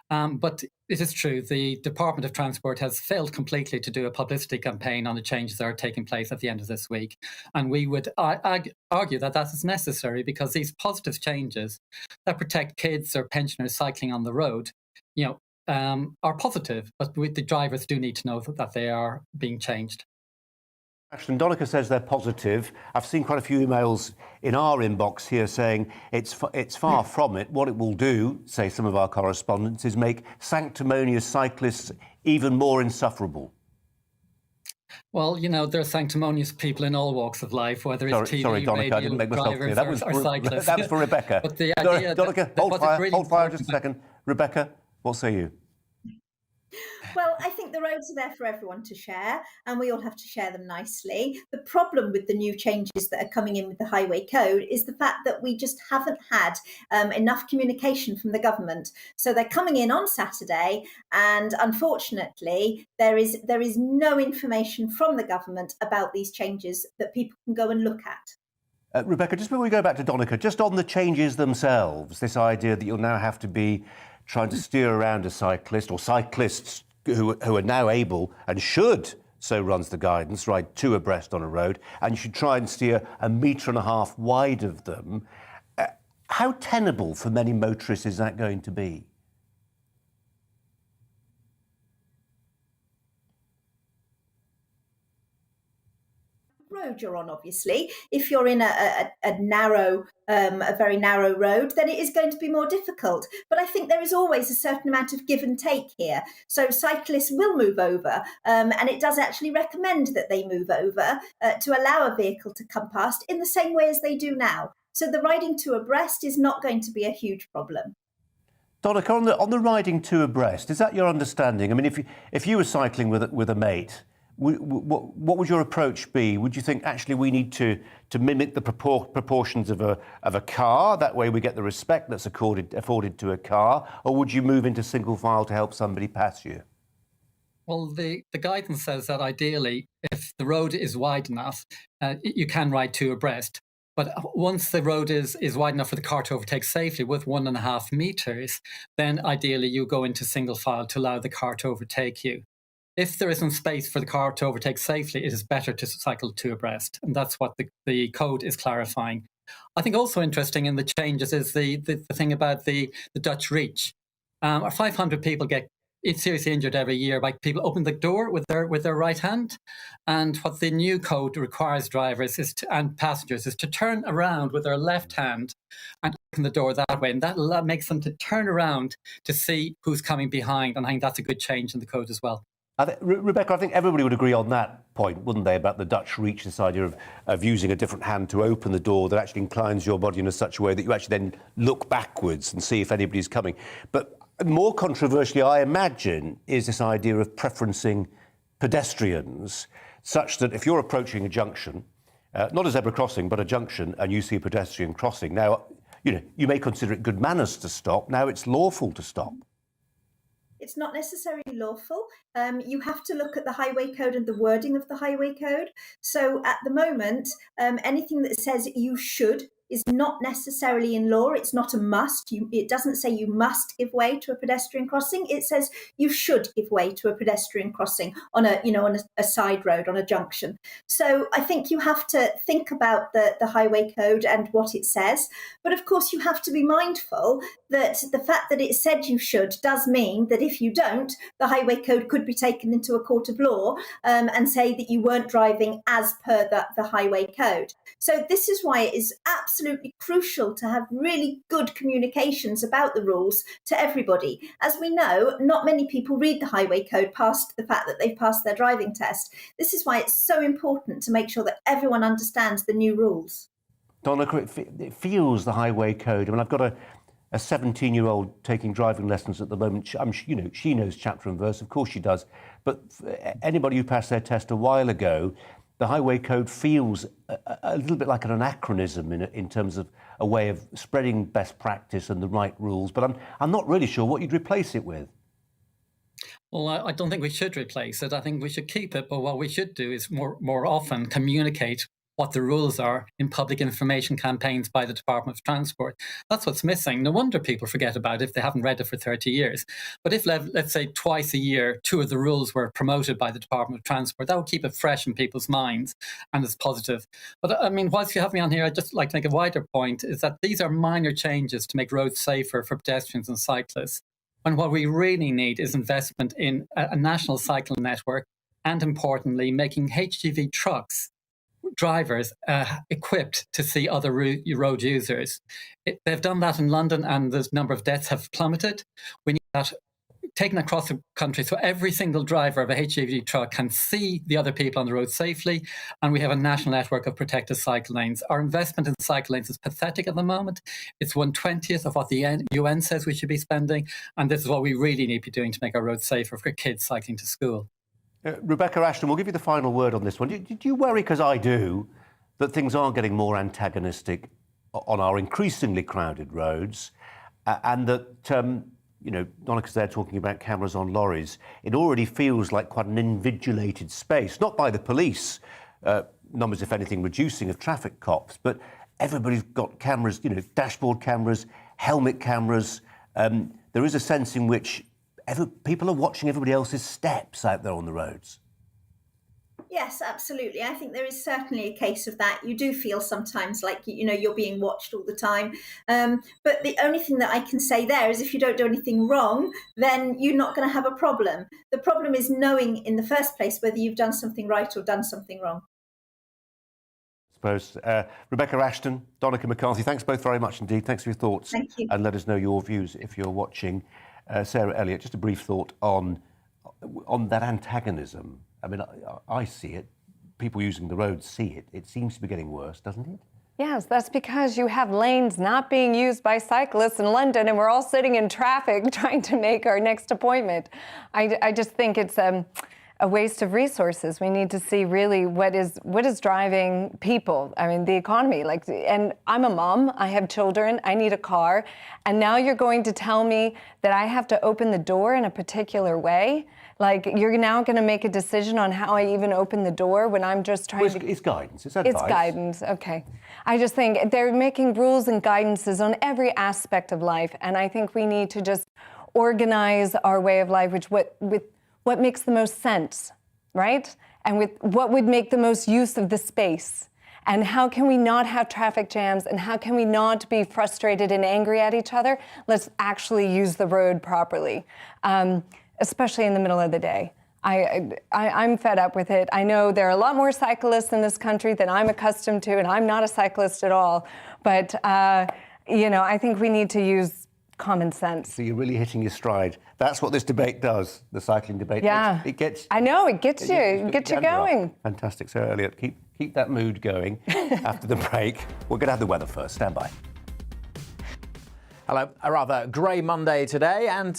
But it is true, the Department of Transport has failed completely to do a publicity campaign on the changes that are taking place at the end of this week. And we would argue that that is necessary, because these positive changes that protect kids or pensioners cycling on the road, are positive, but the drivers do need to know that they are being changed. Ashton, Donica says they're positive. I've seen quite a few emails in our inbox here saying it's far from it. What it will do, say some of our correspondents, is make sanctimonious cyclists even more insufferable. Well, there are sanctimonious people in all walks of life, whether it's TV, sorry, Donica, radio, I didn't make myself clear. drivers or cyclists. That was for Rebecca. But the idea Donica, hold fire just a second. Rebecca, what say you? Well, I think the roads are there for everyone to share, and we all have to share them nicely. The problem with the new changes that are coming in with the Highway Code is the fact that we just haven't had enough communication from the government. So they're coming in on Saturday, and unfortunately, there is no information from the government about these changes that people can go and look at. Rebecca, just before we go back to Donica, just on the changes themselves, this idea that you'll now have to be trying to steer around a cyclist, or cyclists who are now able and should, so runs the guidance, ride two abreast on a road, and you should try and steer 1.5 meters wide of them. How tenable for many motorists is that going to be? Road you're on, obviously. If you're in a very narrow road, then it is going to be more difficult. But I think there is always a certain amount of give and take here. So cyclists will move over, and it does actually recommend that they move over to allow a vehicle to come past in the same way as they do now. So the riding two abreast is not going to be a huge problem. Donica, on the riding two abreast, is that your understanding? I mean, if you were cycling with a mate, what would your approach be? Would you think actually we need to mimic the proportions of a car? That way we get the respect that's afforded to a car, or would you move into single file to help somebody pass you? Well, the guidance says that ideally, if the road is wide enough, you can ride two abreast. But once the road is wide enough for the car to overtake safely with 1.5 meters, then ideally you go into single file to allow the car to overtake you. If there isn't space for the car to overtake safely, it is better to cycle two abreast. And that's what the code is clarifying. I think also interesting in the changes is the thing about the Dutch reach. 500 people get seriously injured every year by people opening the door with their right hand. And what the new code requires drivers and passengers is to turn around with their left hand and open the door that way. And that makes them to turn around to see who's coming behind. And I think that's a good change in the code as well. Rebecca, I think everybody would agree on that point, wouldn't they, about the Dutch reach, this idea of using a different hand to open the door that actually inclines your body in such a way that you actually then look backwards and see if anybody's coming. But more controversially, I imagine, is this idea of preferencing pedestrians, such that if you're approaching a junction, not a zebra crossing, but a junction, and you see a pedestrian crossing, now, you may consider it good manners to stop. Now it's lawful to stop. It's not necessarily lawful. You have to look at the highway code and the wording of the highway code. So at the moment, anything that says you should is not necessarily in law. It's not a must. It doesn't say you must give way to a pedestrian crossing. It says you should give way to a pedestrian crossing on a side road, on a junction. So I think you have to think about the highway code and what it says. But of course, you have to be mindful that the fact that it said you should does mean that if you don't, the highway code could be taken into a court of law and say that you weren't driving as per the highway code. So this is why it is absolutely crucial to have really good communications about the rules to everybody. As we know, not many people read the highway code past the fact that they've passed their driving test. This is why it's so important to make sure that everyone understands the new rules. Donna, it feels the highway code. I mean, I've got a 17-year-old taking driving lessons at the moment. She knows chapter and verse, of course she does. But anybody who passed their test a while ago, the highway code feels a little bit like an anachronism in terms of a way of spreading best practice and the right rules. But I'm not really sure what you'd replace it with. Well, I don't think we should replace it. I think we should keep it. But what we should do is more often communicate what the rules are in public information campaigns by the Department of Transport. That's what's missing. No wonder people forget about it if they haven't read it for 30 years. But if, let's say, twice a year, 2 of the rules were promoted by the Department of Transport, that would keep it fresh in people's minds and it's positive. But I mean, whilst you have me on here, I'd just like to make a wider point, is that these are minor changes to make roads safer for pedestrians and cyclists. And what we really need is investment in a national cycle network and, importantly, making HGV trucks drivers equipped to see other road users. They've done that in London and the number of deaths have plummeted. We need that taken across the country so every single driver of a HGV truck can see the other people on the road safely, and we have a national network of protected cycle lanes. Our investment in cycle lanes is pathetic at the moment. It's 1/20th of what the UN says we should be spending, and this is what we really need to be doing to make our roads safer for kids cycling to school. Rebecca Ashton, we'll give you the final word on this one. Do you worry, because I do, that things are getting more antagonistic on our increasingly crowded roads, and that, Donica's there talking about cameras on lorries, it already feels like quite an invigilated space, not by the police, numbers, if anything, reducing of traffic cops, but everybody's got cameras, dashboard cameras, helmet cameras. There is a sense in which people are watching everybody else's steps out there on the roads. Yes, absolutely. I think there is certainly a case of that. You do feel sometimes like, you're being watched all the time. But the only thing that I can say there is if you don't do anything wrong, then you're not going to have a problem. The problem is knowing in the first place whether you've done something right or done something wrong. I suppose. Rebecca Ashton, Donica McCarthy, thanks both very much indeed. Thanks for your thoughts. Thank you. And let us know your views if you're watching. Sarah Elliott, just a brief thought on that antagonism. I mean, I see it. People using the roads see it. It seems to be getting worse, doesn't it? Yes, that's because you have lanes not being used by cyclists in London, and we're all sitting in traffic trying to make our next appointment. I just think it's a waste of resources. We need to see really what is driving people. I mean, the economy. And I'm a mom. I have children. I need a car. And now you're going to tell me that I have to open the door in a particular way. You're now going to make a decision on how I even open the door when I'm just trying to... It's guidance. It's advice. It's guidance. Okay. I just think they're making rules and guidances on every aspect of life. And I think we need to just organize our way of life, with what makes the most sense, right? And with what would make the most use of the space. And how can we not have traffic jams? And how can we not be frustrated and angry at each other? Let's actually use the road properly, especially in the middle of the day. I'm fed up with it. I know there are a lot more cyclists in this country than I'm accustomed to, and I'm not a cyclist at all. But, I think we need to use common sense. So you're really hitting your stride. That's what this debate does, the cycling debate. Yeah. It gets... I know, it gets you. It gets you going. Fantastic. So, Elliot, keep that mood going after the break. We're going to have the weather first. Stand by. Hello. A rather grey Monday today, and,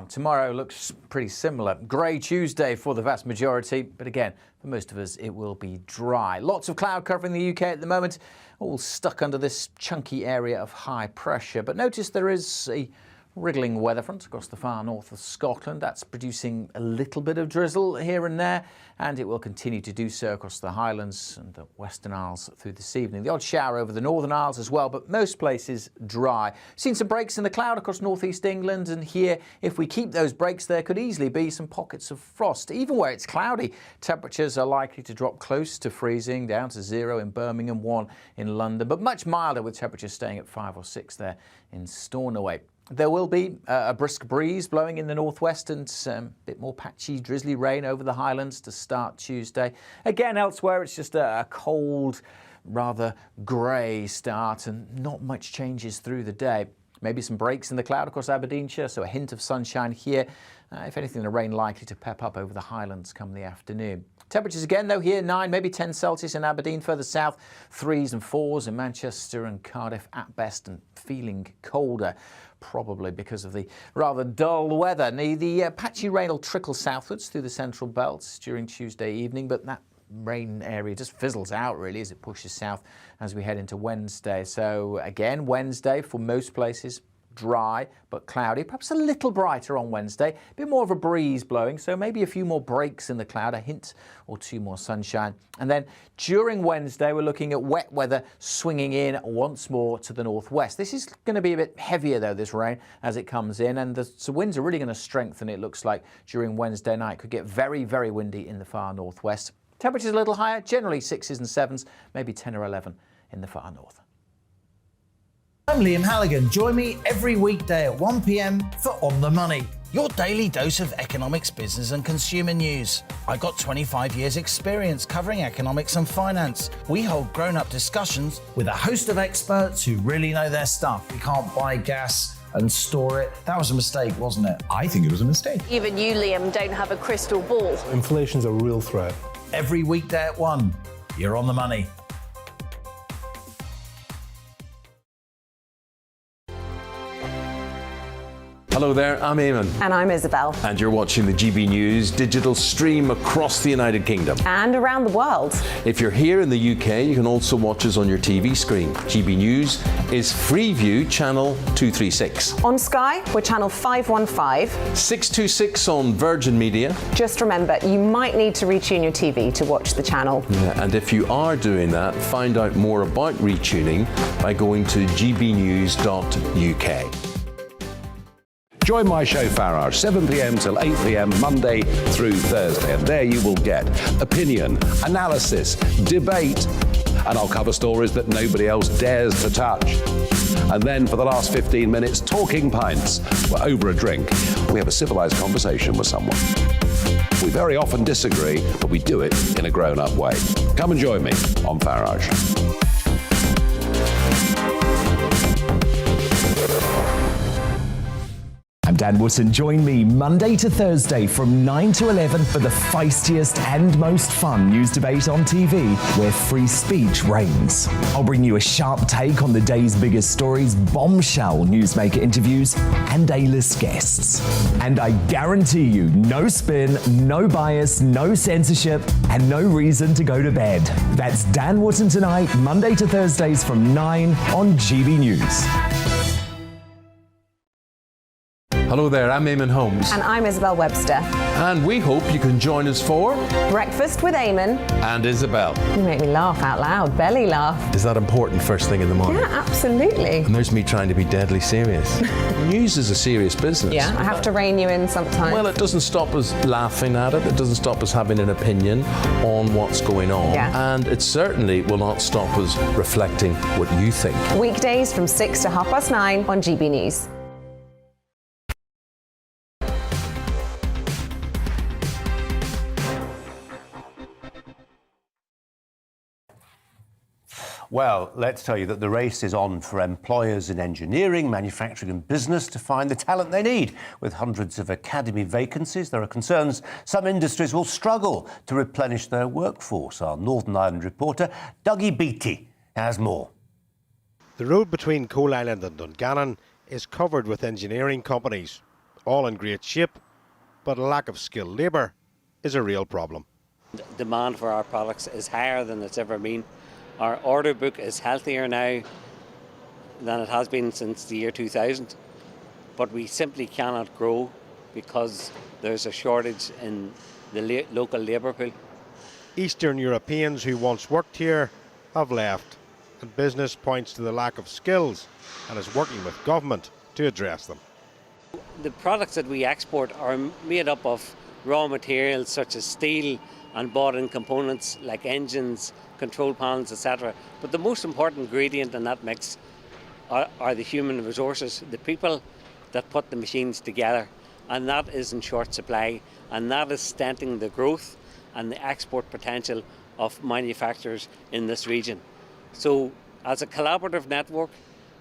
tomorrow looks pretty similar. Grey Tuesday for the vast majority, but again, for most of us, it will be dry. Lots of cloud covering the UK at the moment, all stuck under this chunky area of high pressure. But notice there is a wriggling weather front across the far north of Scotland. That's producing a little bit of drizzle here and there, and it will continue to do so across the Highlands and the Western Isles through this evening. The odd shower over the Northern Isles as well, but most places dry. Seen some breaks in the cloud across northeast England, and here, if we keep those breaks, there could easily be some pockets of frost. Even where it's cloudy, temperatures are likely to drop close to freezing, down to 0 in Birmingham, 1 in London, but much milder with temperatures staying at 5 or 6 there in Stornoway. There will be a brisk breeze blowing in the northwest and a bit more patchy, drizzly rain over the Highlands to start Tuesday. Again, elsewhere, it's just a cold, rather grey start and not much changes through the day. Maybe some breaks in the cloud across Aberdeenshire, so a hint of sunshine here. If anything, the rain likely to pep up over the Highlands come the afternoon. Temperatures again, though, here 9, maybe 10 Celsius in Aberdeen. Further south, 3s and 4s in Manchester and Cardiff at best, and feeling colder, probably because of the rather dull weather. The patchy rain will trickle southwards through the central belts during Tuesday evening, but that rain area just fizzles out really as it pushes south as we head into Wednesday. So again, Wednesday for most places dry but cloudy, perhaps a little brighter on Wednesday, a bit more of a breeze blowing, so maybe a few more breaks in the cloud, a hint or two more sunshine. And then during Wednesday, we're looking at wet weather swinging in once more to the northwest. This is going to be a bit heavier though, this rain, as it comes in, and the winds are really going to strengthen, it looks like, during Wednesday night. Could get very, very windy in the far northwest. Temperatures a little higher, generally 6s and 7s, maybe 10 or 11 in the far north. I'm Liam Halligan. Join me every weekday at 1 p.m. for On the Money, your daily dose of economics, business and consumer news. I got 25 years experience covering economics and finance. We hold grown-up discussions with a host of experts who really know their stuff. We can't buy gas and store it. That was a mistake, wasn't it? I think it was a mistake. Even you, Liam, don't have a crystal ball. Inflation's a real threat. Every weekday at 1, you're On the Money. Hello there, I'm Eamon. And I'm Isabel. And you're watching the GB News digital stream across the United Kingdom. And around the world. If you're here in the UK, you can also watch us on your TV screen. GB News is Freeview channel 236. On Sky, we're channel 515. 626 on Virgin Media. Just remember, you might need to retune your TV to watch the channel. Yeah, and if you are doing that, find out more about retuning by going to gbnews.uk. Join my show Farage, 7 p.m. till 8 p.m. Monday through Thursday. And there you will get opinion, analysis, debate, and I'll cover stories that nobody else dares to touch. And then for the last 15 minutes, talking pints. We're over a drink. We have a civilized conversation with someone. We very often disagree, but we do it in a grown-up way. Come and join me on Farage. I'm Dan Wootton. Join me Monday to Thursday from 9 to 11 for the feistiest and most fun news debate on TV, where free speech reigns. I'll bring you a sharp take on the day's biggest stories, bombshell newsmaker interviews, and A-list guests. And I guarantee you, no spin, no bias, no censorship, and no reason to go to bed. That's Dan Wootton Tonight, Monday to Thursdays from 9 on GB News. Hello there, I'm Eamon Holmes. And I'm Isabel Webster. And we hope you can join us for Breakfast with Eamon and Isabel. You make me laugh out loud, belly laugh. Is that important first thing in the morning? Yeah, absolutely. And there's me trying to be deadly serious. News is a serious business. Yeah, I have to rein you in sometimes. Well, it doesn't stop us laughing at it. It doesn't stop us having an opinion on what's going on. Yeah. And it certainly will not stop us reflecting what you think. Weekdays from 6 to 9:30 on GB News. Well, let's tell you that the race is on for employers in engineering, manufacturing and business to find the talent they need. With hundreds of academy vacancies, there are concerns some industries will struggle to replenish their workforce. Our Northern Ireland reporter, Dougie Beattie, has more. The road between Coal Island and Dungannon is covered with engineering companies, all in great shape, but a lack of skilled labour is a real problem. Demand for our products is higher than it's ever been. Our order book is healthier now than it has been since the year 2000, but we simply cannot grow because there's a shortage in the local labour pool. Eastern Europeans who once worked here have left, and business points to the lack of skills and is working with government to address them. The products that we export are made up of raw materials such as steel and bought-in components like engines, control panels, etc. But the most important ingredient in that mix are the human resources, the people that put the machines together, and that is in short supply, and that is stunting the growth and the export potential of manufacturers in this region. So as a collaborative network,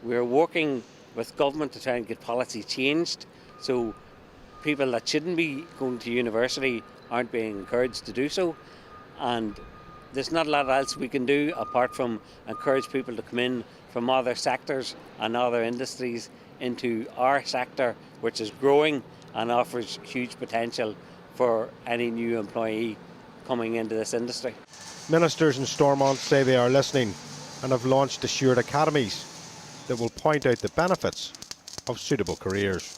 we're working with government to try and get policy changed so people that shouldn't be going to university aren't being encouraged to do so, and there's not a lot else we can do apart from encourage people to come in from other sectors and other industries into our sector, which is growing and offers huge potential for any new employee coming into this industry. Ministers in Stormont say they are listening and have launched assured academies that will point out the benefits of suitable careers.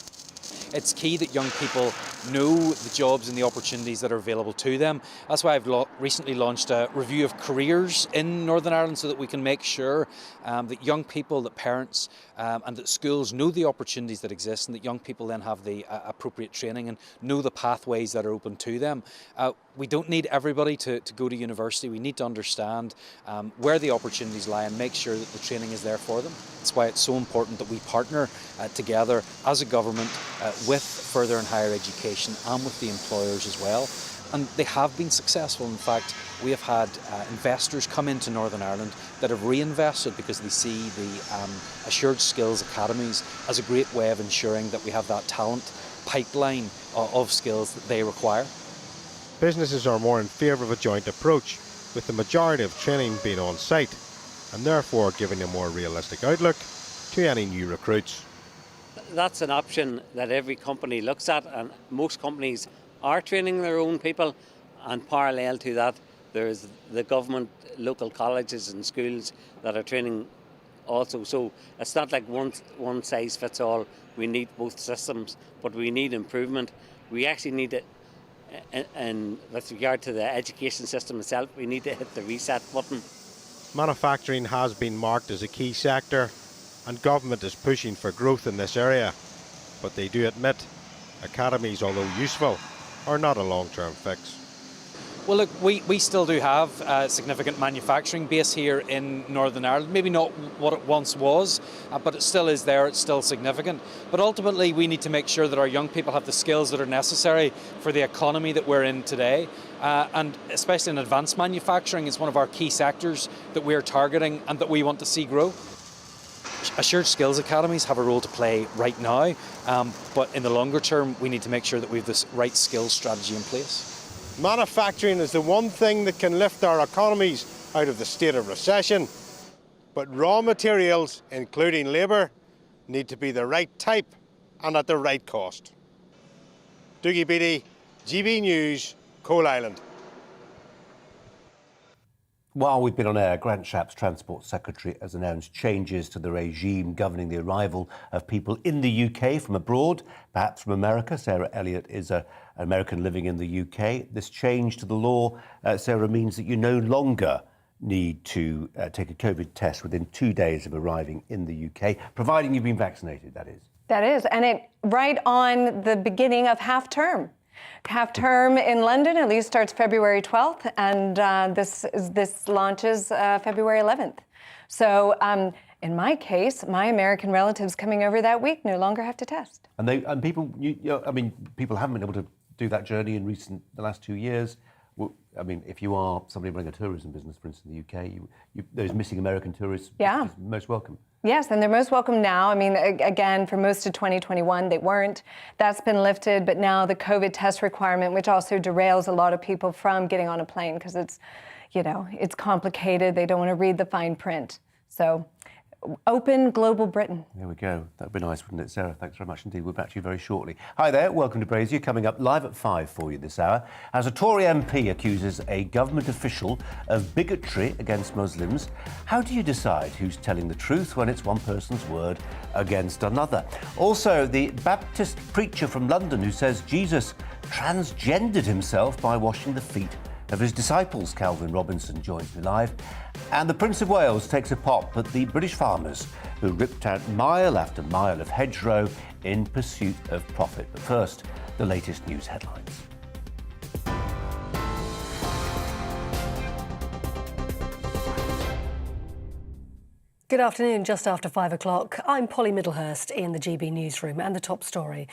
It's key that young people know the jobs and the opportunities that are available to them. That's why I've recently launched a review of careers in Northern Ireland so that we can make sure that young people, that parents and that schools know the opportunities that exist, and that young people then have the appropriate training and know the pathways that are open to them. We don't need everybody to go to university. We need to understand where the opportunities lie and make sure that the training is there for them. That's why it's so important that we partner together as a government with further and higher education and with the employers as well. And they have been successful. In fact, we have had investors come into Northern Ireland that have reinvested because they see the Assured Skills Academies as a great way of ensuring that we have that talent pipeline of skills that they require. Businesses are more in favour of a joint approach, with the majority of training being on site, and therefore giving a more realistic outlook to any new recruits. That's an option that every company looks at, and most companies are training their own people, and parallel to that there's the government, local colleges and schools that are training also. So it's not like one size fits all. We need both systems, but we need improvement. We actually need it, and with regard to the education system itself, we need to hit the reset button. Manufacturing has been marked as a key sector, and government is pushing for growth in this area. But they do admit academies, although useful, are not a long-term fix. Well, look, we still do have a significant manufacturing base here in Northern Ireland. Maybe not what it once was, but it still is there, it's still significant. But ultimately, we need to make sure that our young people have the skills that are necessary for the economy that we're in today. And especially in advanced manufacturing, it's one of our key sectors that we're targeting and that we want to see grow. Assured skills academies have a role to play right now, but in the longer term, we need to make sure that we have this right skills strategy in place. Manufacturing is the one thing that can lift our economies out of the state of recession. But raw materials, including labour, need to be the right type and at the right cost. Dougie Beattie, GB News, Coal Island. While we've been on air, Grant Shapps, Transport Secretary, has announced changes to the regime governing the arrival of people in the UK from abroad, perhaps from America. Sarah Elliott is an American living in the UK. This change to the law, Sarah, means that you no longer need to take a COVID test within 2 days of arriving in the UK, providing you've been vaccinated, that is. That is, and it right on the beginning of half term. Half term in London at least starts February 12th, and this launches February 11th. So in my case, my American relatives coming over that week no longer have to test. And people, people haven't been able to do that journey in the last 2 years. Well, I mean, if you are somebody running a tourism business, for instance, in the UK, those missing American tourists, yeah, most welcome. Yes, and they're most welcome now. I mean, again, for most of 2021, they weren't. That's been lifted, but now the COVID test requirement, which also derails a lot of people from getting on a plane because it's, it's complicated. They don't want to read the fine print. So, open global Britain. There we go. That would be nice, wouldn't it, Sarah? Thanks very much indeed. We'll be back to you very shortly. Hi there. Welcome to Brazier. Coming up live at 5 for you this hour. As a Tory MP accuses a government official of bigotry against Muslims, how do you decide who's telling the truth when it's one person's word against another? Also, the Baptist preacher from London who says Jesus transgendered himself by washing the feet of his disciples. Calvin Robinson joins me live. And the Prince of Wales takes a pop at the British farmers who ripped out mile after mile of hedgerow in pursuit of profit. But first, the latest news headlines. Good afternoon, just after 5 o'clock. I'm Polly Middlehurst in the GB newsroom, and the top story.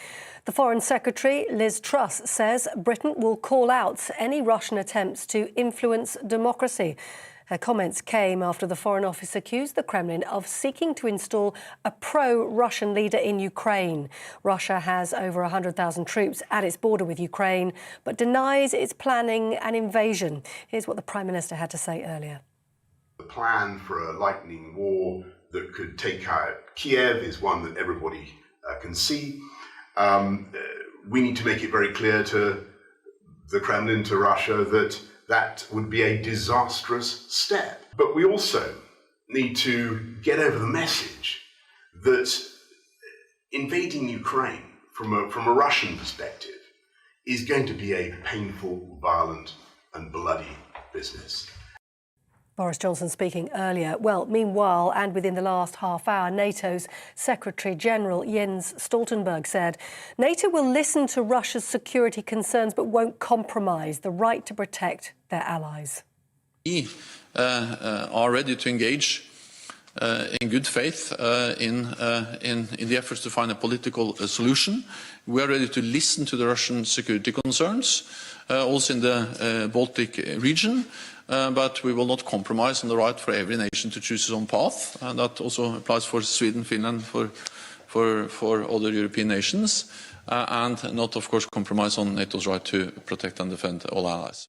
The Foreign Secretary, Liz Truss, says Britain will call out any Russian attempts to influence democracy. Her comments came after the Foreign Office accused the Kremlin of seeking to install a pro-Russian leader in Ukraine. Russia has over 100,000 troops at its border with Ukraine, but denies it's planning an invasion. Here's what the Prime Minister had to say earlier. The plan for a lightning war that could take out Kiev is one that everybody can see. We need to make it very clear to the Kremlin, to Russia, that that would be a disastrous step. But we also need to get over the message that invading Ukraine from a Russian perspective is going to be a painful, violent and bloody business. Boris Johnson speaking earlier. Well, meanwhile, and within the last half hour, NATO's Secretary-General Jens Stoltenberg said NATO will listen to Russia's security concerns but won't compromise the right to protect their allies. We are ready to engage in good faith in the efforts to find a political solution. We are ready to listen to the Russian security concerns, also in the Baltic region. But we will not compromise on the right for every nation to choose its own path. And that also applies for Sweden, Finland, for other European nations. And not, of course, compromise on NATO's right to protect and defend all allies.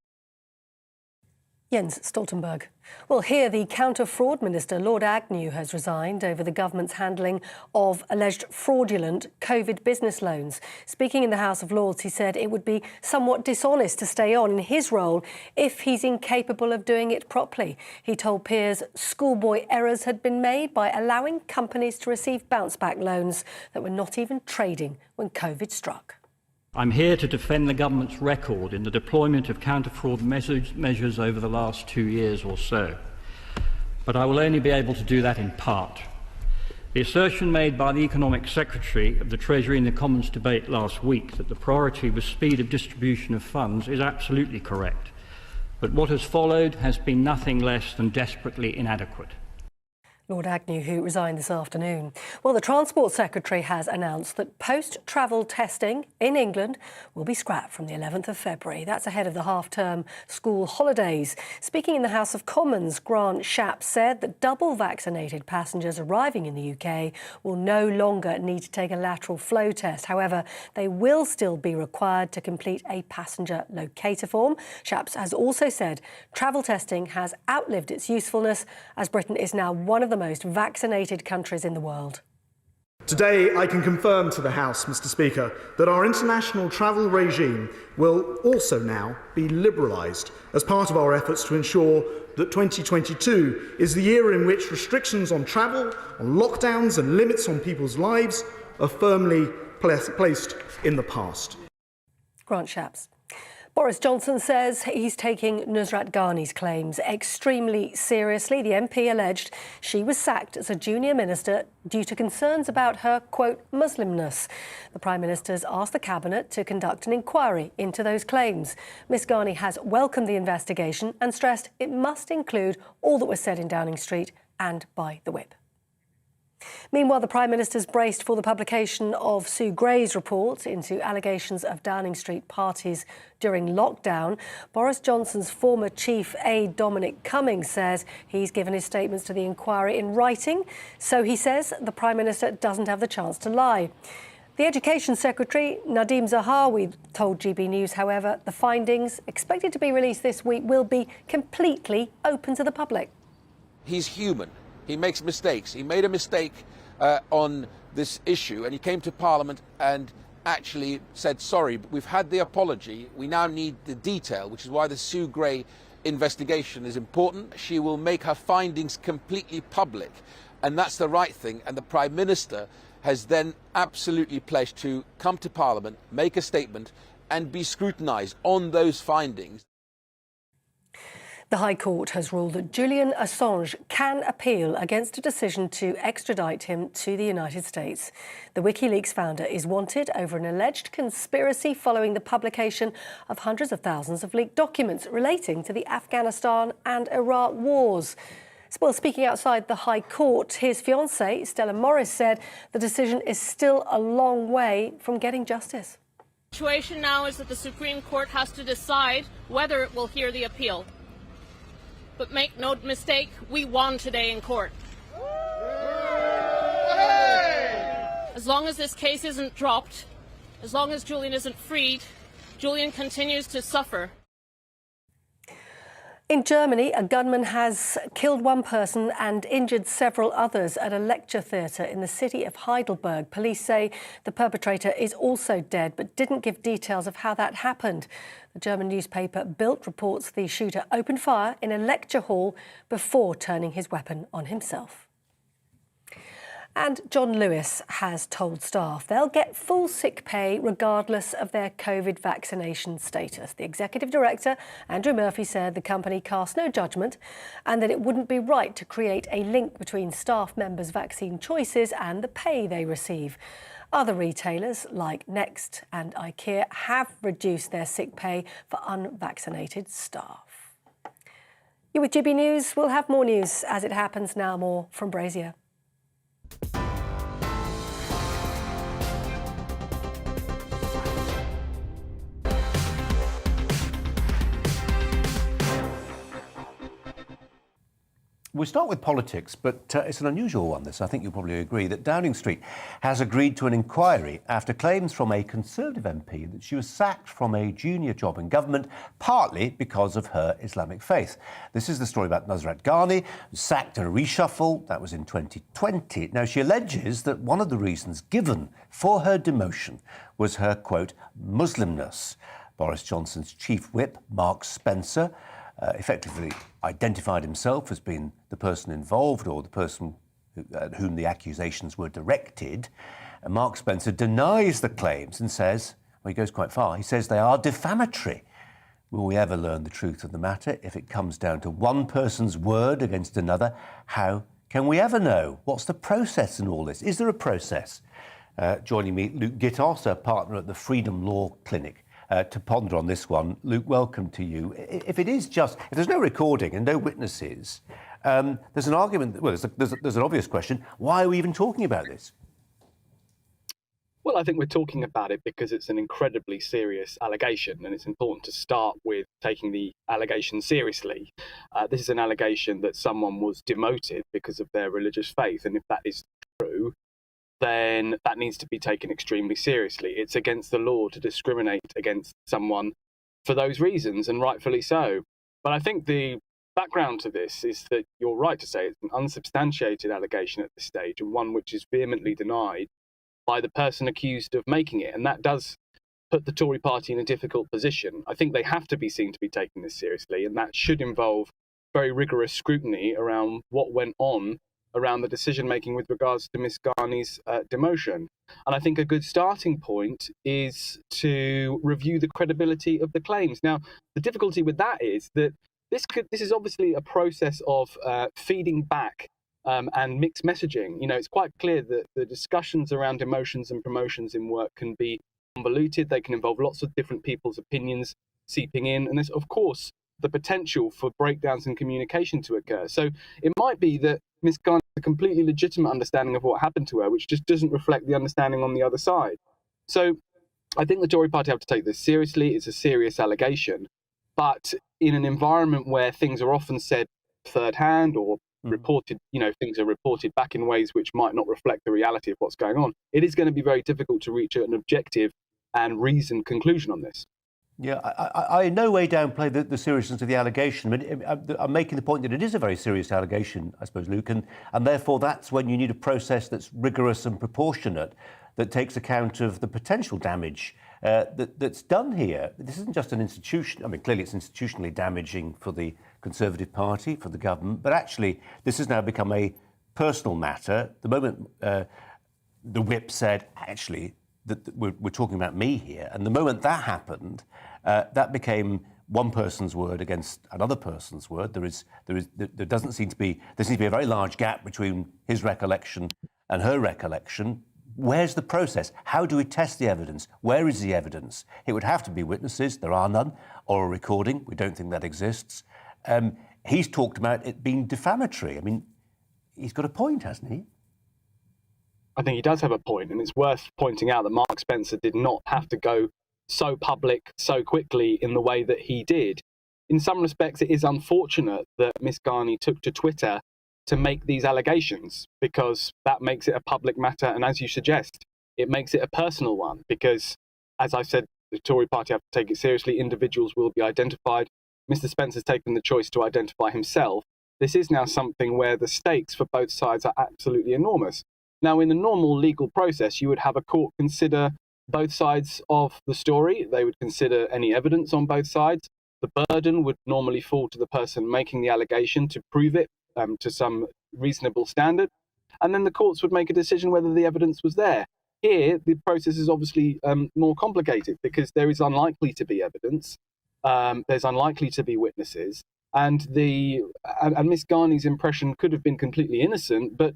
Jens Stoltenberg. Well, here the counter-fraud minister, Lord Agnew, has resigned over the government's handling of alleged fraudulent COVID business loans. Speaking in the House of Lords, he said it would be somewhat dishonest to stay on in his role if he's incapable of doing it properly. He told peers schoolboy errors had been made by allowing companies to receive bounce-back loans that were not even trading when COVID struck. I'm here to defend the government's record in the deployment of counter-fraud measures over the last 2 years or so. But I will only be able to do that in part. The assertion made by the Economic Secretary of the Treasury in the Commons debate last week that the priority was speed of distribution of funds is absolutely correct. But what has followed has been nothing less than desperately inadequate. Lord Agnew, who resigned this afternoon. Well, the Transport Secretary has announced that post-travel testing in England will be scrapped from the 11th of February. That's ahead of the half-term school holidays. Speaking in the House of Commons, Grant Shapps said that double-vaccinated passengers arriving in the UK will no longer need to take a lateral flow test. However, they will still be required to complete a passenger locator form. Shapps has also said travel testing has outlived its usefulness, as Britain is now one of the most vaccinated countries in the world. Today, I can confirm to the House, Mr. Speaker, that our international travel regime will also now be liberalised as part of our efforts to ensure that 2022 is the year in which restrictions on travel, on lockdowns and limits on people's lives are firmly placed in the past. Grant Shapps. Boris Johnson says he's taking Nusrat Ghani's claims extremely seriously. The MP alleged she was sacked as a junior minister due to concerns about her, quote, Muslimness. The Prime Minister's asked the Cabinet to conduct an inquiry into those claims. Ms Ghani has welcomed the investigation and stressed it must include all that was said in Downing Street and by the whip. Meanwhile, the Prime Minister's braced for the publication of Sue Gray's report into allegations of Downing Street parties during lockdown. Boris Johnson's former chief aide Dominic Cummings says he's given his statements to the inquiry in writing, so he says the Prime Minister doesn't have the chance to lie. The Education Secretary, Nadeem Zahawi, told GBNews, however, the findings, expected to be released this week, will be completely open to the public. He's human. He makes mistakes. He made a mistake on this issue and he came to Parliament and actually said, sorry, but we've had the apology. We now need the detail, which is why the Sue Gray investigation is important. She will make her findings completely public, and that's the right thing. And the Prime Minister has then absolutely pledged to come to Parliament, make a statement and be scrutinised on those findings. The High Court has ruled that Julian Assange can appeal against a decision to extradite him to the United States. The WikiLeaks founder is wanted over an alleged conspiracy following the publication of hundreds of thousands of leaked documents relating to the Afghanistan and Iraq wars. Well, speaking outside the High Court, his fiancée, Stella Morris, said the decision is still a long way from getting justice. The situation now is that the Supreme Court has to decide whether it will hear the appeal. But make no mistake, we won today in court. As long as this case isn't dropped, as long as Julian isn't freed, Julian continues to suffer. In Germany, a gunman has killed one person and injured several others at a lecture theatre in the city of Heidelberg. Police say the perpetrator is also dead, but didn't give details of how that happened. The German newspaper Bild reports the shooter opened fire in a lecture hall before turning his weapon on himself. And John Lewis has told staff they'll get full sick pay regardless of their COVID vaccination status. The executive director, Andrew Murphy, said the company cast no judgment and that it wouldn't be right to create a link between staff members' vaccine choices and the pay they receive. Other retailers like Next and IKEA have reduced their sick pay for unvaccinated staff. You're with GB News. We'll have more news as it happens now. More from Brazier. We start with politics, but it's an unusual one, this. I think you'll probably agree that Downing Street has agreed to an inquiry after claims from a Conservative MP that she was sacked from a junior job in government, partly because of her Islamic faith. This is the story about Nusrat Ghani, sacked in a reshuffle. That was in 2020. Now, she alleges that one of the reasons given for her demotion was her, quote, Muslimness. Boris Johnson's chief whip, Mark Spencer, effectively identified himself as being the person involved or the person at whom the accusations were directed. And Mark Spencer denies the claims and says, well, he goes quite far, he says they are defamatory. Will we ever learn the truth of the matter? If it comes down to one person's word against another, how can we ever know? What's the process in all this? Is there a process? Joining me, Luke Gittos, a partner at the Freedom Law Clinic, to ponder on this one. Luke, welcome to you. If there's no recording and no witnesses, There's an argument, well, there's an obvious question. Why are we even talking about this? Well, I think we're talking about it because it's an incredibly serious allegation, and it's important to start with taking the allegation seriously. This is an allegation that someone was demoted because of their religious faith, and if that is true, then that needs to be taken extremely seriously. It's against the law to discriminate against someone for those reasons, and rightfully so. But I think the background to this is that you're right to say it's an unsubstantiated allegation at this stage, and one which is vehemently denied by the person accused of making it. And that does put the Tory party in a difficult position. I think they have to be seen to be taking this seriously, and that should involve very rigorous scrutiny around what went on around the decision-making with regards to Ms Ghani's demotion. And I think a good starting point is to review the credibility of the claims. Now, the difficulty with that is that this is obviously a process of feeding back and mixed messaging. You know, it's quite clear that the discussions around emotions and promotions in work can be convoluted. They can involve lots of different people's opinions seeping in. And there's, of course, the potential for breakdowns in communication to occur. So it might be that Ms Ghani has a completely legitimate understanding of what happened to her, which just doesn't reflect the understanding on the other side. So I think the Tory party have to take this seriously. It's a serious allegation. But in an environment where things are often said third hand or reported, you know, things are reported back in ways which might not reflect the reality of what's going on, it is going to be very difficult to reach an objective and reasoned conclusion on this. Yeah, I in no way downplay the seriousness of the allegation, but I'm making the point that it is a very serious allegation, I suppose, Luke, and therefore that's when you need a process that's rigorous and proportionate, that takes account of the potential damage that's done here. This isn't just an institution. I mean, clearly it's institutionally damaging for the Conservative Party, for the government, but actually this has now become a personal matter. The moment the whip said, actually, that we're talking about me here, and the moment that happened, that became one person's word against another person's word. There doesn't seem to be, there seems to be a very large gap between his recollection and her recollection. Where's the process? How do we test the evidence? Where is the evidence? It would have to be witnesses. There are none. Or a recording. We don't think that exists. He's talked about it being defamatory. I mean, he's got a point, hasn't he? I think he does have a point, and it's worth pointing out that Mark Spencer did not have to go so public so quickly in the way that he did. In some respects, it is unfortunate that Ms Ghani took to Twitter to make these allegations, because that makes it a public matter, and as you suggest, it makes it a personal one, because, as I said, the Tory party have to take it seriously. Individuals will be identified. Mr Spencer's taken the choice to identify himself. This is now something where the stakes for both sides are absolutely enormous. Now, in the normal legal process, you would have a court consider both sides of the story. They would consider any evidence on both sides. The burden would normally fall to the person making the allegation to prove it to some reasonable standard. And then the courts would make a decision whether the evidence was there. Here, the process is obviously more complicated, because there is unlikely to be evidence. There's unlikely to be witnesses. And Ms Ghani's impression could have been completely innocent, but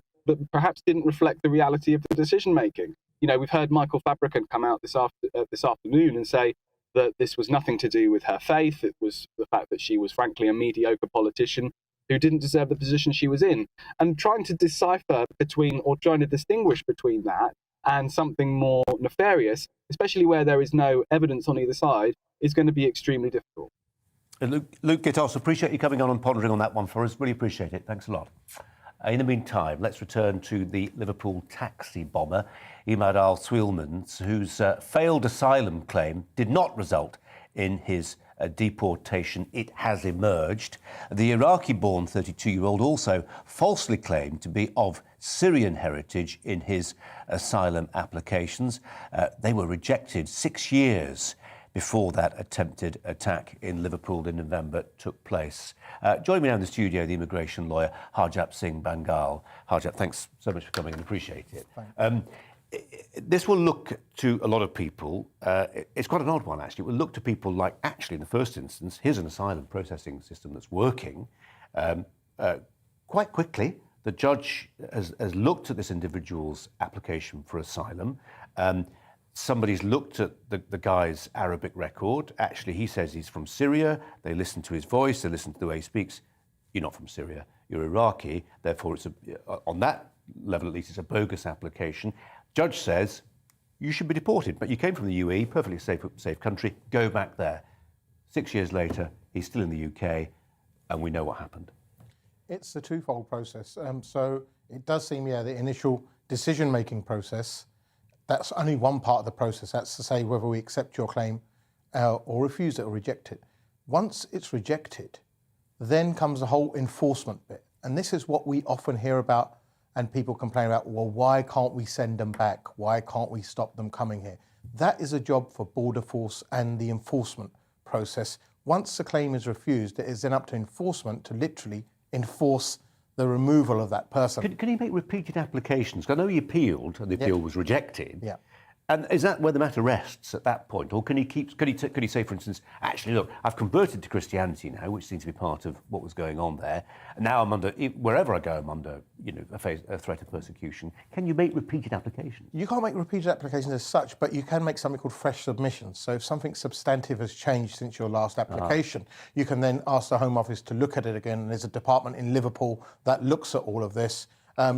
perhaps didn't reflect the reality of the decision-making. You know, we've heard Michael Fabricant come out this afternoon and say that this was nothing to do with her faith. It was the fact that she was, frankly, a mediocre politician who didn't deserve the position she was in. And trying to decipher between, or trying to distinguish between that and something more nefarious, especially where there is no evidence on either side, is going to be extremely difficult. Luke Gittos, appreciate you coming on and pondering on that one for us. Really appreciate it. Thanks a lot. In the meantime, let's return to the Liverpool taxi bomber, Imad al-Swilman, whose failed asylum claim did not result in his deportation. It has emerged. The Iraqi-born 32-year-old also falsely claimed to be of Syrian heritage in his asylum applications. They were rejected 6 years before that attempted attack in Liverpool in November took place. Joining me now in the studio, the immigration lawyer, Harjap Singh Bangal. Harjap, thanks so much for coming and appreciate it. This will look to a lot of people, it's quite an odd one actually, it will look to people like, actually in the first instance, here's an asylum processing system that's working. Quite quickly, the judge has looked at this individual's application for asylum. Somebody's looked at the guy's Arabic record. Actually, he says he's from Syria. They listen to his voice, they listen to the way he speaks. You're not from Syria. you're Iraqi, therefore it's on that level at least it's a bogus application. Judge says you should be deported, but you came from the UAE, perfectly safe country, go back there. 6 years later, he's still in the UK, and we know what happened. It's a twofold process. So it does seem, the initial decision-making process, that's only one part of the process. That's to say whether we accept your claim or refuse it or reject it. Once it's rejected, then comes the whole enforcement bit. And this is what we often hear about and people complain about, well, why can't we send them back? Why can't we stop them coming here? That is a job for Border Force and the enforcement process. Once the claim is refused, it is then up to enforcement to literally enforce the removal of that person. Can he make repeated applications? I know he appealed and the appeal was rejected. Yeah. And is that where the matter rests at that point? Or can he say, for instance, actually, look, I've converted to Christianity now, which seems to be part of what was going on there. And now I'm under, wherever I go, I'm under, a threat of persecution. Can you make repeated applications? You can't make repeated applications as such, but you can make something called fresh submissions. So if something substantive has changed since your last application, you can then ask the Home Office to look at it again. And there's a department in Liverpool that looks at all of this.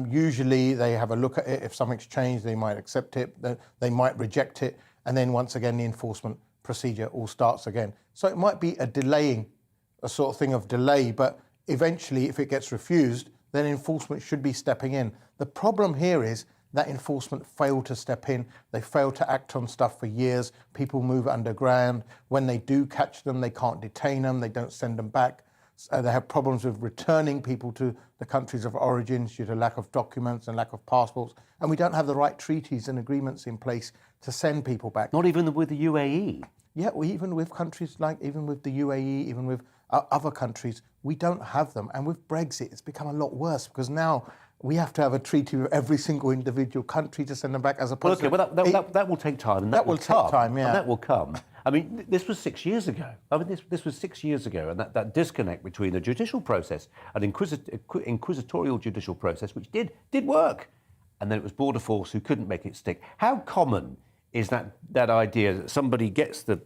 Usually they have a look at it. If something's changed, they might accept it, they might reject it, and then once again the enforcement procedure all starts again. So it might be a sort of thing of delay, but eventually if it gets refused, then enforcement should be stepping in. The problem here is that enforcement failed to step in. They failed to act on stuff for years. People move underground. When they do catch them, they can't detain them, they don't send them back. They have problems with returning people to the countries of origin due to lack of documents and lack of passports. And we don't have the right treaties and agreements in place to send people back. Not even with the UAE? Yeah, even with countries even with the UAE, even with other countries, we don't have them. And with Brexit, it's become a lot worse because now we have to have a treaty with every single individual country to send them back as opposed to... Well, that will take time. And that will take time, yeah. And that will come. I mean, this was 6 years ago. This was 6 years ago, and that disconnect between the judicial process and inquisitorial judicial process, which did work, and then it was Border Force who couldn't make it stick. How common is that idea that somebody gets the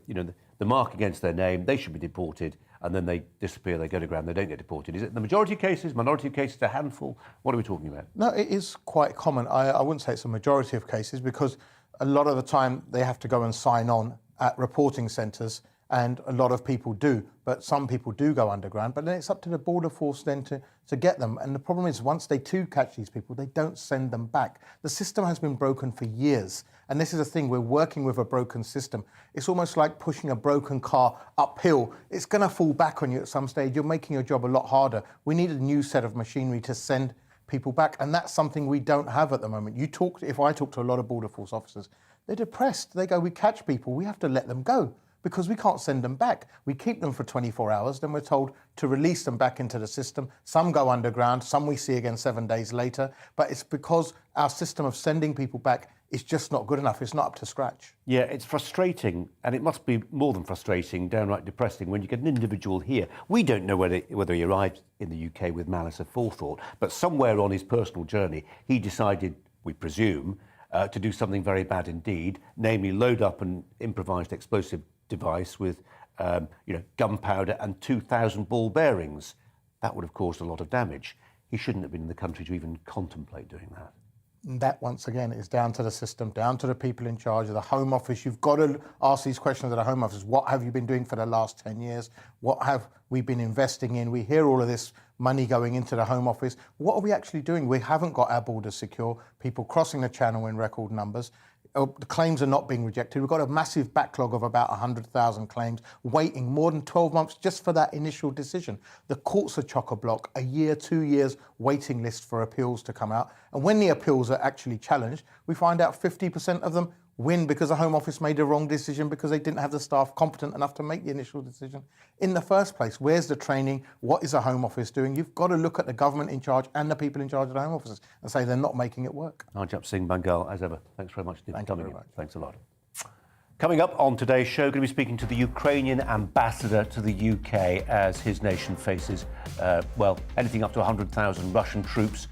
mark against their name, they should be deported, and then they disappear, they go to ground, they don't get deported? Is it the majority of cases, minority of cases, a handful? What are we talking about? No, it is quite common. I wouldn't say it's a majority of cases because a lot of the time they have to go and sign on at reporting centres, and a lot of people do, but some people do go underground, but then it's up to the Border Force then to get them. And the problem is once they do catch these people, they don't send them back. The system has been broken for years, and this is the thing, we're working with a broken system. It's almost like pushing a broken car uphill. It's going to fall back on you at some stage. You're making your job a lot harder. We need a new set of machinery to send people back, and that's something we don't have at the moment. If I talk to a lot of Border Force officers, they're depressed. They go, we catch people, we have to let them go because we can't send them back. We keep them for 24 hours, then we're told to release them back into the system. Some go underground, some we see again 7 days later, but it's because our system of sending people back is just not good enough. It's not up to scratch. Yeah, it's frustrating, and it must be more than frustrating, downright depressing, when you get an individual here. We don't know whether he arrived in the UK with malice aforethought, but somewhere on his personal journey, he decided, we presume, to do something very bad indeed, namely load up an improvised explosive device with gunpowder and 2,000 ball bearings. That would have caused a lot of damage. He shouldn't have been in the country to even contemplate doing that. And that, once again, is down to the system, down to the people in charge of the Home Office. You've got to ask these questions of the Home Office. What have you been doing for the last 10 years? What have we been investing in? We hear all of this money going into the Home Office. What are we actually doing? We haven't got our borders secure, people crossing the channel in record numbers. The claims are not being rejected. We've got a massive backlog of about 100,000 claims, waiting more than 12 months just for that initial decision. The courts are chock-a-block, a year, 2 years waiting list for appeals to come out. And when the appeals are actually challenged, we find out 50% of them win because the Home Office made a wrong decision because they didn't have the staff competent enough to make the initial decision in the first place. Where's the training? What is the Home Office doing? You've got to look at the government in charge and the people in charge of the Home Offices and say they're not making it work. Arjap Singh Bangal, as ever, thanks very much for coming in. Thanks a lot. Coming up on today's show, going to be speaking to the Ukrainian Ambassador to the UK as his nation faces, anything up to 100,000 Russian troops,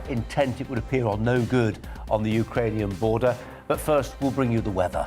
intent, it would appear, on no good on the Ukrainian border. But first, we'll bring you the weather.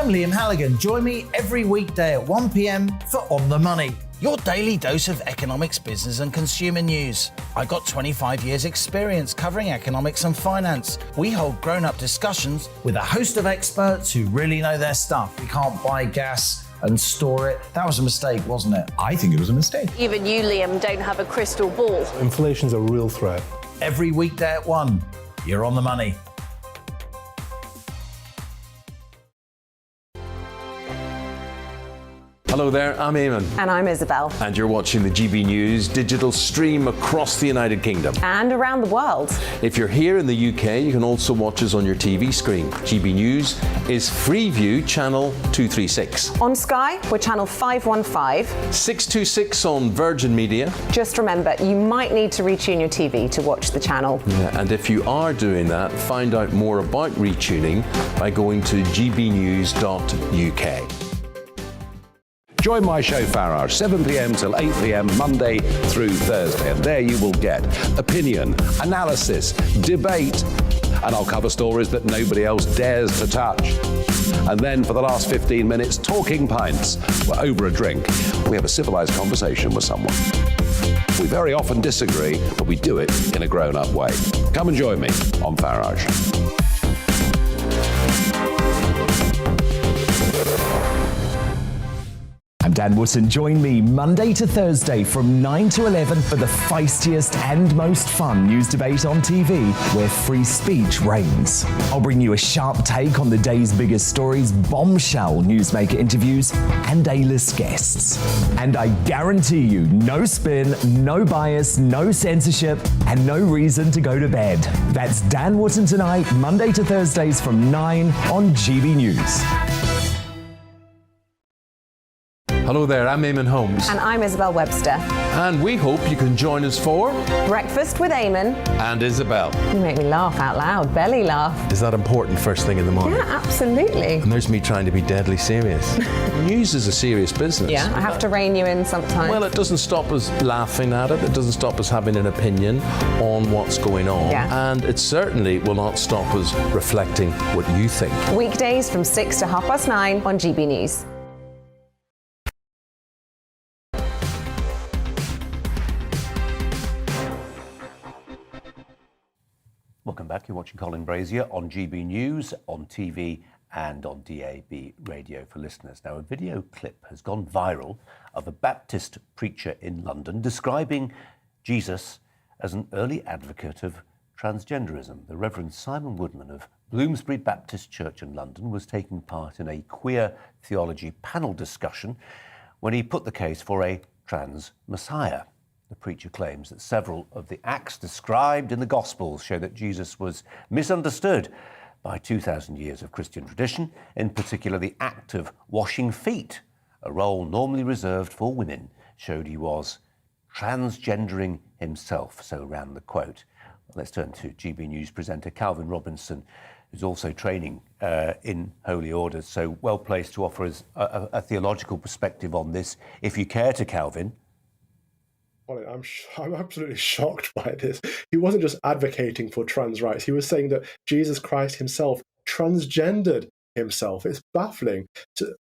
I'm Liam Halligan. Join me every weekday at 1 p.m. for On the Money, your daily dose of economics, business and consumer news. I got 25 years experience covering economics and finance. We hold grown-up discussions with a host of experts who really know their stuff. We can't buy gas and store it. That was a mistake, wasn't it? I think it was a mistake. Even you, Liam, don't have a crystal ball. Inflation's a real threat. Every weekday at 1, you're on the money. Hello there, I'm Eamon. And I'm Isabel. And you're watching the GB News digital stream across the United Kingdom. And around the world. If you're here in the UK, you can also watch us on your TV screen. GB News is Freeview channel 236. On Sky, we're channel 515. 626 on Virgin Media. Just remember, you might need to retune your TV to watch the channel. Yeah, and if you are doing that, find out more about retuning by going to gbnews.uk. Join my show Farage, 7 p.m. till 8 p.m. Monday through Thursday. And there you will get opinion, analysis, debate, and I'll cover stories that nobody else dares to touch. And then for the last 15 minutes, talking pints. We're over a drink. We have a civilized conversation with someone. We very often disagree, but we do it in a grown-up way. Come and join me on Farage. I'm Dan Wootton. Join me Monday to Thursday from 9 to 11 for the feistiest and most fun news debate on TV, where free speech reigns. I'll bring you a sharp take on the day's biggest stories, bombshell newsmaker interviews, and A-list guests. And I guarantee you, no spin, no bias, no censorship, and no reason to go to bed. That's Dan Wootton tonight, Monday to Thursdays from 9 on GB News. Hello there, I'm Eamon Holmes. And I'm Isabel Webster. And we hope you can join us for Breakfast with Eamon and Isabel. You make me laugh out loud, belly laugh. Is that important first thing in the morning? Yeah, absolutely. And there's me trying to be deadly serious. News is a serious business. Yeah, I have to rein you in sometimes. Well, it doesn't stop us laughing at it. It doesn't stop us having an opinion on what's going on. Yeah. And it certainly will not stop us reflecting what you think. Weekdays from 6 to 9:30 on GB News. Welcome back. You're watching Colin Brazier on GB News, on TV and on DAB radio for listeners. Now, a video clip has gone viral of a Baptist preacher in London describing Jesus as an early advocate of transgenderism. The Reverend Simon Woodman of Bloomsbury Baptist Church in London was taking part in a queer theology panel discussion when he put the case for a trans Messiah. The preacher claims that several of the acts described in the Gospels show that Jesus was misunderstood by 2,000 years of Christian tradition, in particular the act of washing feet, a role normally reserved for women, showed he was transgendering himself, so ran the quote. Let's turn to GB News presenter Calvin Robinson, who's also training in Holy Orders, so well placed to offer us a theological perspective on this, if you care to, Calvin. I'm absolutely shocked by this. He wasn't just advocating for trans rights. He was saying that Jesus Christ himself transgendered himself. It's baffling.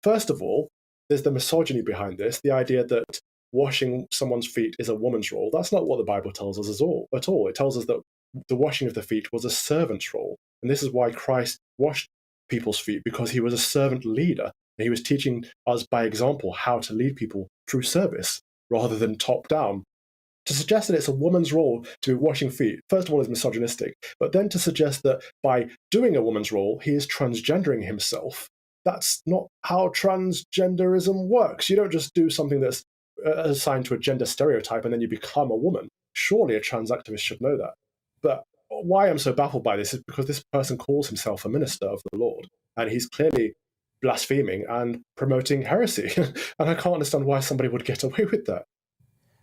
First of all, there's the misogyny behind this, the idea that washing someone's feet is a woman's role. That's not what the Bible tells us at all. It tells us that the washing of the feet was a servant's role. And this is why Christ washed people's feet, because he was a servant leader. And he was teaching us by example how to lead people through service rather than top down. To suggest that it's a woman's role to be washing feet, first of all, is misogynistic. But then to suggest that by doing a woman's role, he is transgendering himself, that's not how transgenderism works. You don't just do something that's assigned to a gender stereotype and then you become a woman. Surely a trans activist should know that. But why I'm so baffled by this is because this person calls himself a minister of the Lord, and he's clearly blaspheming and promoting heresy. And I can't understand why somebody would get away with that.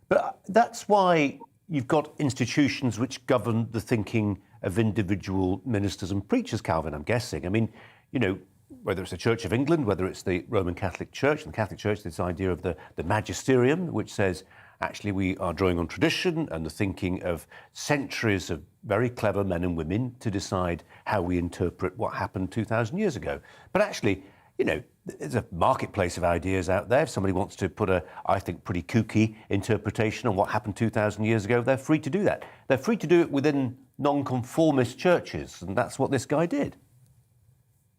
But that's why you've got institutions which govern the thinking of individual ministers and preachers, Calvin, I'm guessing. I mean, you know, whether it's the Church of England, whether it's the Roman Catholic Church, and the Catholic Church, this idea of the magisterium, which says, actually, we are drawing on tradition and the thinking of centuries of very clever men and women to decide how we interpret what happened 2,000 years ago. But actually, you know, there's a marketplace of ideas out there. If somebody wants to put a, I think, pretty kooky interpretation on what happened 2,000 years ago, they're free to do that. They're free to do it within non-conformist churches, and that's what this guy did.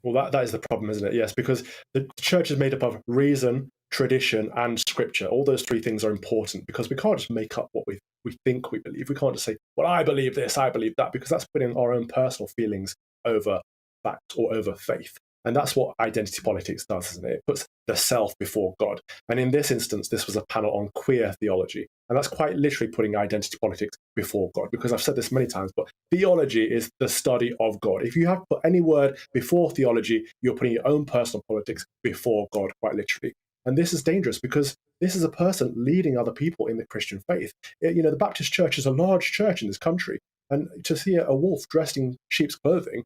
Well, that is the problem, isn't it? Yes, because the church is made up of reason, tradition, and scripture. All those three things are important because we can't just make up what we think we believe. We can't just say, well, I believe this, I believe that, because that's putting our own personal feelings over fact or over faith. And that's what identity politics does, isn't it? It puts the self before God. And in this instance, this was a panel on queer theology. And that's quite literally putting identity politics before God, because I've said this many times, but theology is the study of God. If you have to put any word before theology, you're putting your own personal politics before God, quite literally. And this is dangerous because this is a person leading other people in the Christian faith. You know, the Baptist church is a large church in this country. And to see a wolf dressed in sheep's clothing,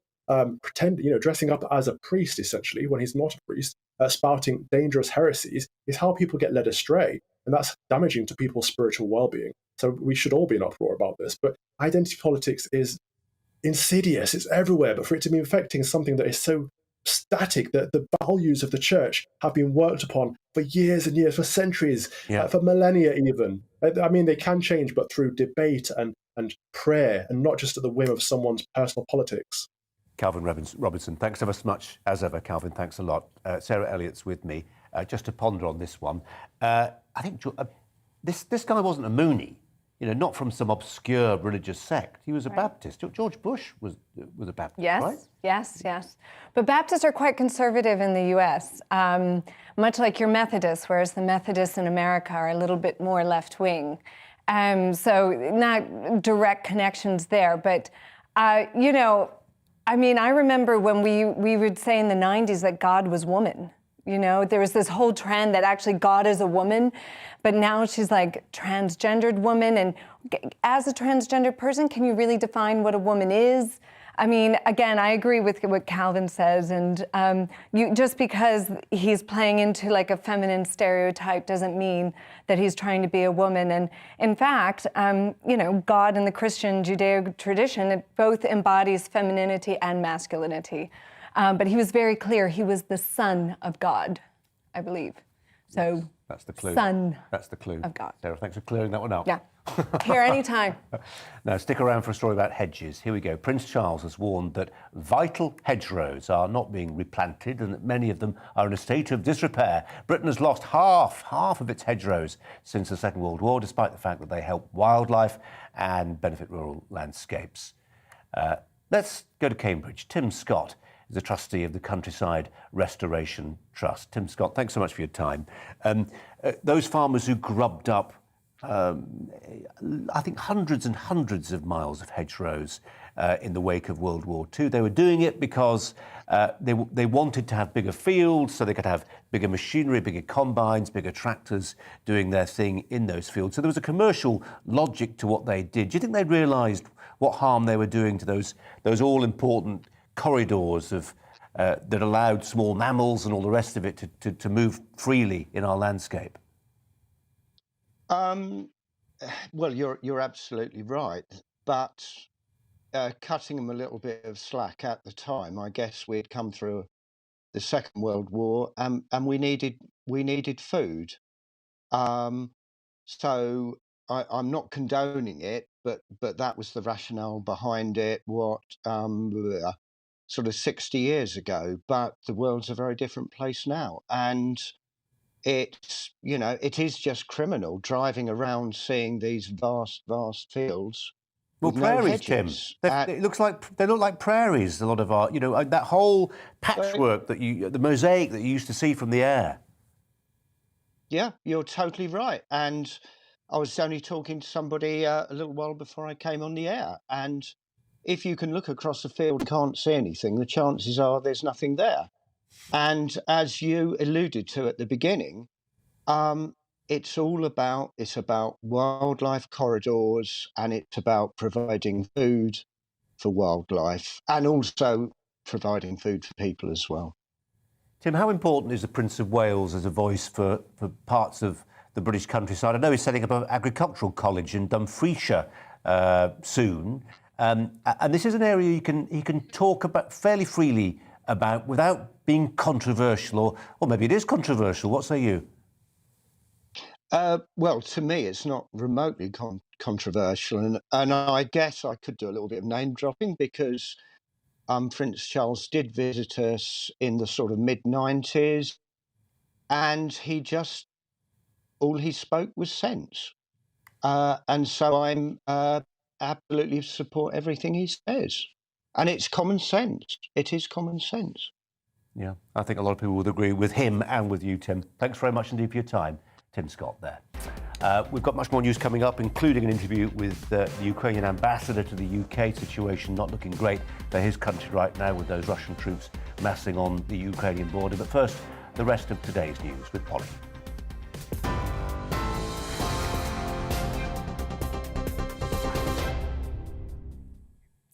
dressing up as a priest, essentially, when he's not a priest, spouting dangerous heresies, is how people get led astray. And that's damaging to people's spiritual well-being. So we should all be in uproar about this. But identity politics is insidious. It's everywhere. But for it to be affecting something that is so static, that the values of the church have been worked upon for years and years, for centuries, for millennia even. I mean, they can change, but through debate and prayer, and not just at the whim of someone's personal politics. Calvin Robinson, thanks ever so much, as ever, Calvin, thanks a lot. Sarah Elliott's with me, just to ponder on this one. I think this guy wasn't a Mooney, you know, not from some obscure religious sect. He was a Baptist. George Bush was a Baptist, right? Yes. But Baptists are quite conservative in the US, much like your Methodists, whereas the Methodists in America are a little bit more left-wing. So not direct connections there, but, you know, I mean, I remember when we would say in the 90s that God was woman. You know, there was this whole trend that actually God is a woman, but now she's like transgendered woman. And as a transgender person, can you really define what a woman is? I mean, again, I agree with what Calvin says, and just because he's playing into like a feminine stereotype doesn't mean that he's trying to be a woman. And in fact, you know, God and the Christian Judeo tradition, it both embodies femininity and masculinity. But he was very clear, he was the Son of God, I believe. So that's the clue. Son. That's the clue. Of God. Sarah, thanks for clearing that one up. Yeah. Here anytime. Now, stick around for a story about hedges. Here we go. Prince Charles has warned that vital hedgerows are not being replanted and that many of them are in a state of disrepair. Britain has lost half of its hedgerows since the Second World War, despite the fact that they help wildlife and benefit rural landscapes. Let's go to Cambridge. Tim Scott is a trustee of the Countryside Restoration Trust. Tim Scott, thanks so much for your time. Those farmers who grubbed up I think hundreds and hundreds of miles of hedgerows in the wake of World War II. They were doing it because they wanted to have bigger fields so they could have bigger machinery, bigger combines, bigger tractors doing their thing in those fields. So there was a commercial logic to what they did. Do you think they realised what harm they were doing to those all-important corridors of that allowed small mammals and all the rest of it to move freely in our landscape? Well, you're absolutely right, but cutting them a little bit of slack at the time, I guess we'd come through the Second World War, and we needed food. So I'm not condoning it, but that was the rationale behind it. Sort of 60 years ago, but the world's a very different place now, and it's, you know, it is just criminal driving around seeing these vast fields. Well, prairies, Tim. It looks like they look like prairies. A lot of our, you know, that whole patchwork the mosaic that you used to see from the air. Yeah, you're totally right. And I was only talking to somebody a little while before I came on the air, and if you can look across the field and can't see anything, the chances are there's nothing there. And as you alluded to at the beginning, it's about wildlife corridors, and it's about providing food for wildlife and also providing food for people as well. Tim, how important is the Prince of Wales as a voice for parts of the British countryside? I know he's setting up an agricultural college in Dumfriesshire soon. And this is an area he can talk about fairly freely about without being controversial, or maybe it is controversial? What say you? Well, to me, it's not remotely controversial, and I guess I could do a little bit of name dropping because Prince Charles did visit us in the sort of mid-90s, and all he spoke was sense. And so I'm absolutely support everything he says. And it's common sense. It is common sense. Yeah, I think a lot of people would agree with him and with you, Tim. Thanks very much indeed for your time. Tim Scott there. We've got much more news coming up, including an interview with the Ukrainian Ambassador to the UK. Situation not looking great for his country right now with those Russian troops massing on the Ukrainian border. But first, the rest of today's news with Polly.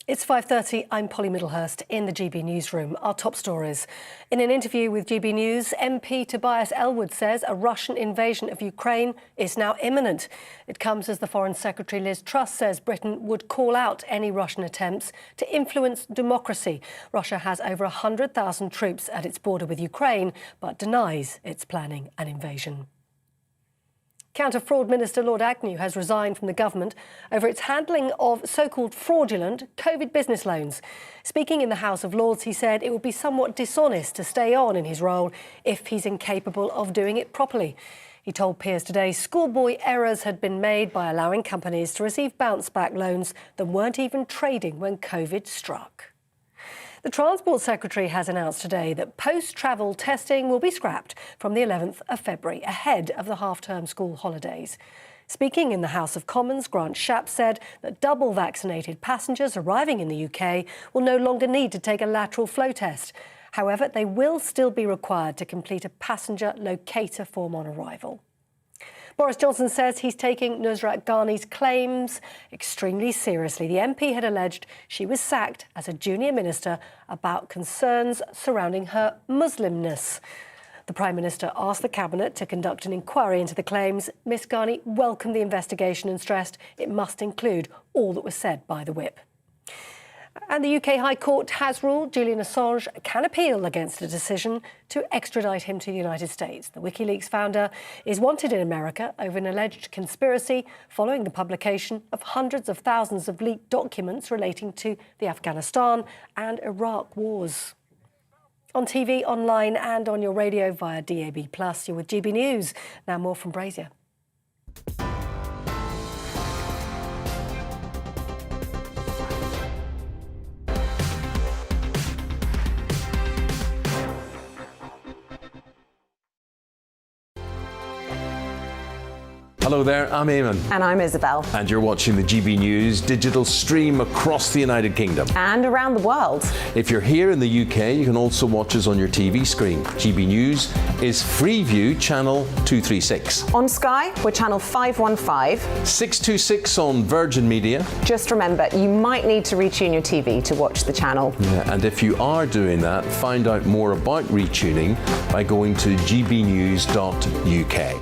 It's 5:30. I'm Polly Middlehurst in the GB newsroom. Our top stories. In an interview with GB News, MP Tobias Ellwood says a Russian invasion of Ukraine is now imminent. It comes as the Foreign Secretary Liz Truss says Britain would call out any Russian attempts to influence democracy. Russia has over 100,000 troops at its border with Ukraine, but denies it's planning an invasion. Counter-fraud Minister Lord Agnew has resigned from the government over its handling of so-called fraudulent COVID business loans. Speaking in the House of Lords, he said it would be somewhat dishonest to stay on in his role if he's incapable of doing it properly. He told peers today schoolboy errors had been made by allowing companies to receive bounce-back loans that weren't even trading when COVID struck. The Transport Secretary has announced today that post-travel testing will be scrapped from the 11th of February, ahead of the half-term school holidays. Speaking in the House of Commons, Grant Shapps said that double-vaccinated passengers arriving in the UK will no longer need to take a lateral flow test. However, they will still be required to complete a passenger locator form on arrival. Boris Johnson says he's taking Nusrat Ghani's claims extremely seriously. The MP had alleged she was sacked as a junior minister about concerns surrounding her Muslimness. The Prime Minister asked the Cabinet to conduct an inquiry into the claims. Miss Ghani welcomed the investigation and stressed it must include all that was said by the whip. And the UK High Court has ruled Julian Assange can appeal against a decision to extradite him to the United States. The WikiLeaks founder is wanted in America over an alleged conspiracy following the publication of hundreds of thousands of leaked documents relating to the Afghanistan and Iraq wars. On TV, online and on your radio via DAB+, you're with GB News. Now more from Brazier. Hello there, I'm Eamon. And I'm Isabel. And you're watching the GB News digital stream across the United Kingdom. And around the world. If you're here in the UK, you can also watch us on your TV screen. GB News is Freeview channel 236. On Sky, we're channel 515. 626 on Virgin Media. Just remember, you might need to retune your TV to watch the channel. Yeah, and if you are doing that, find out more about retuning by going to gbnews.uk.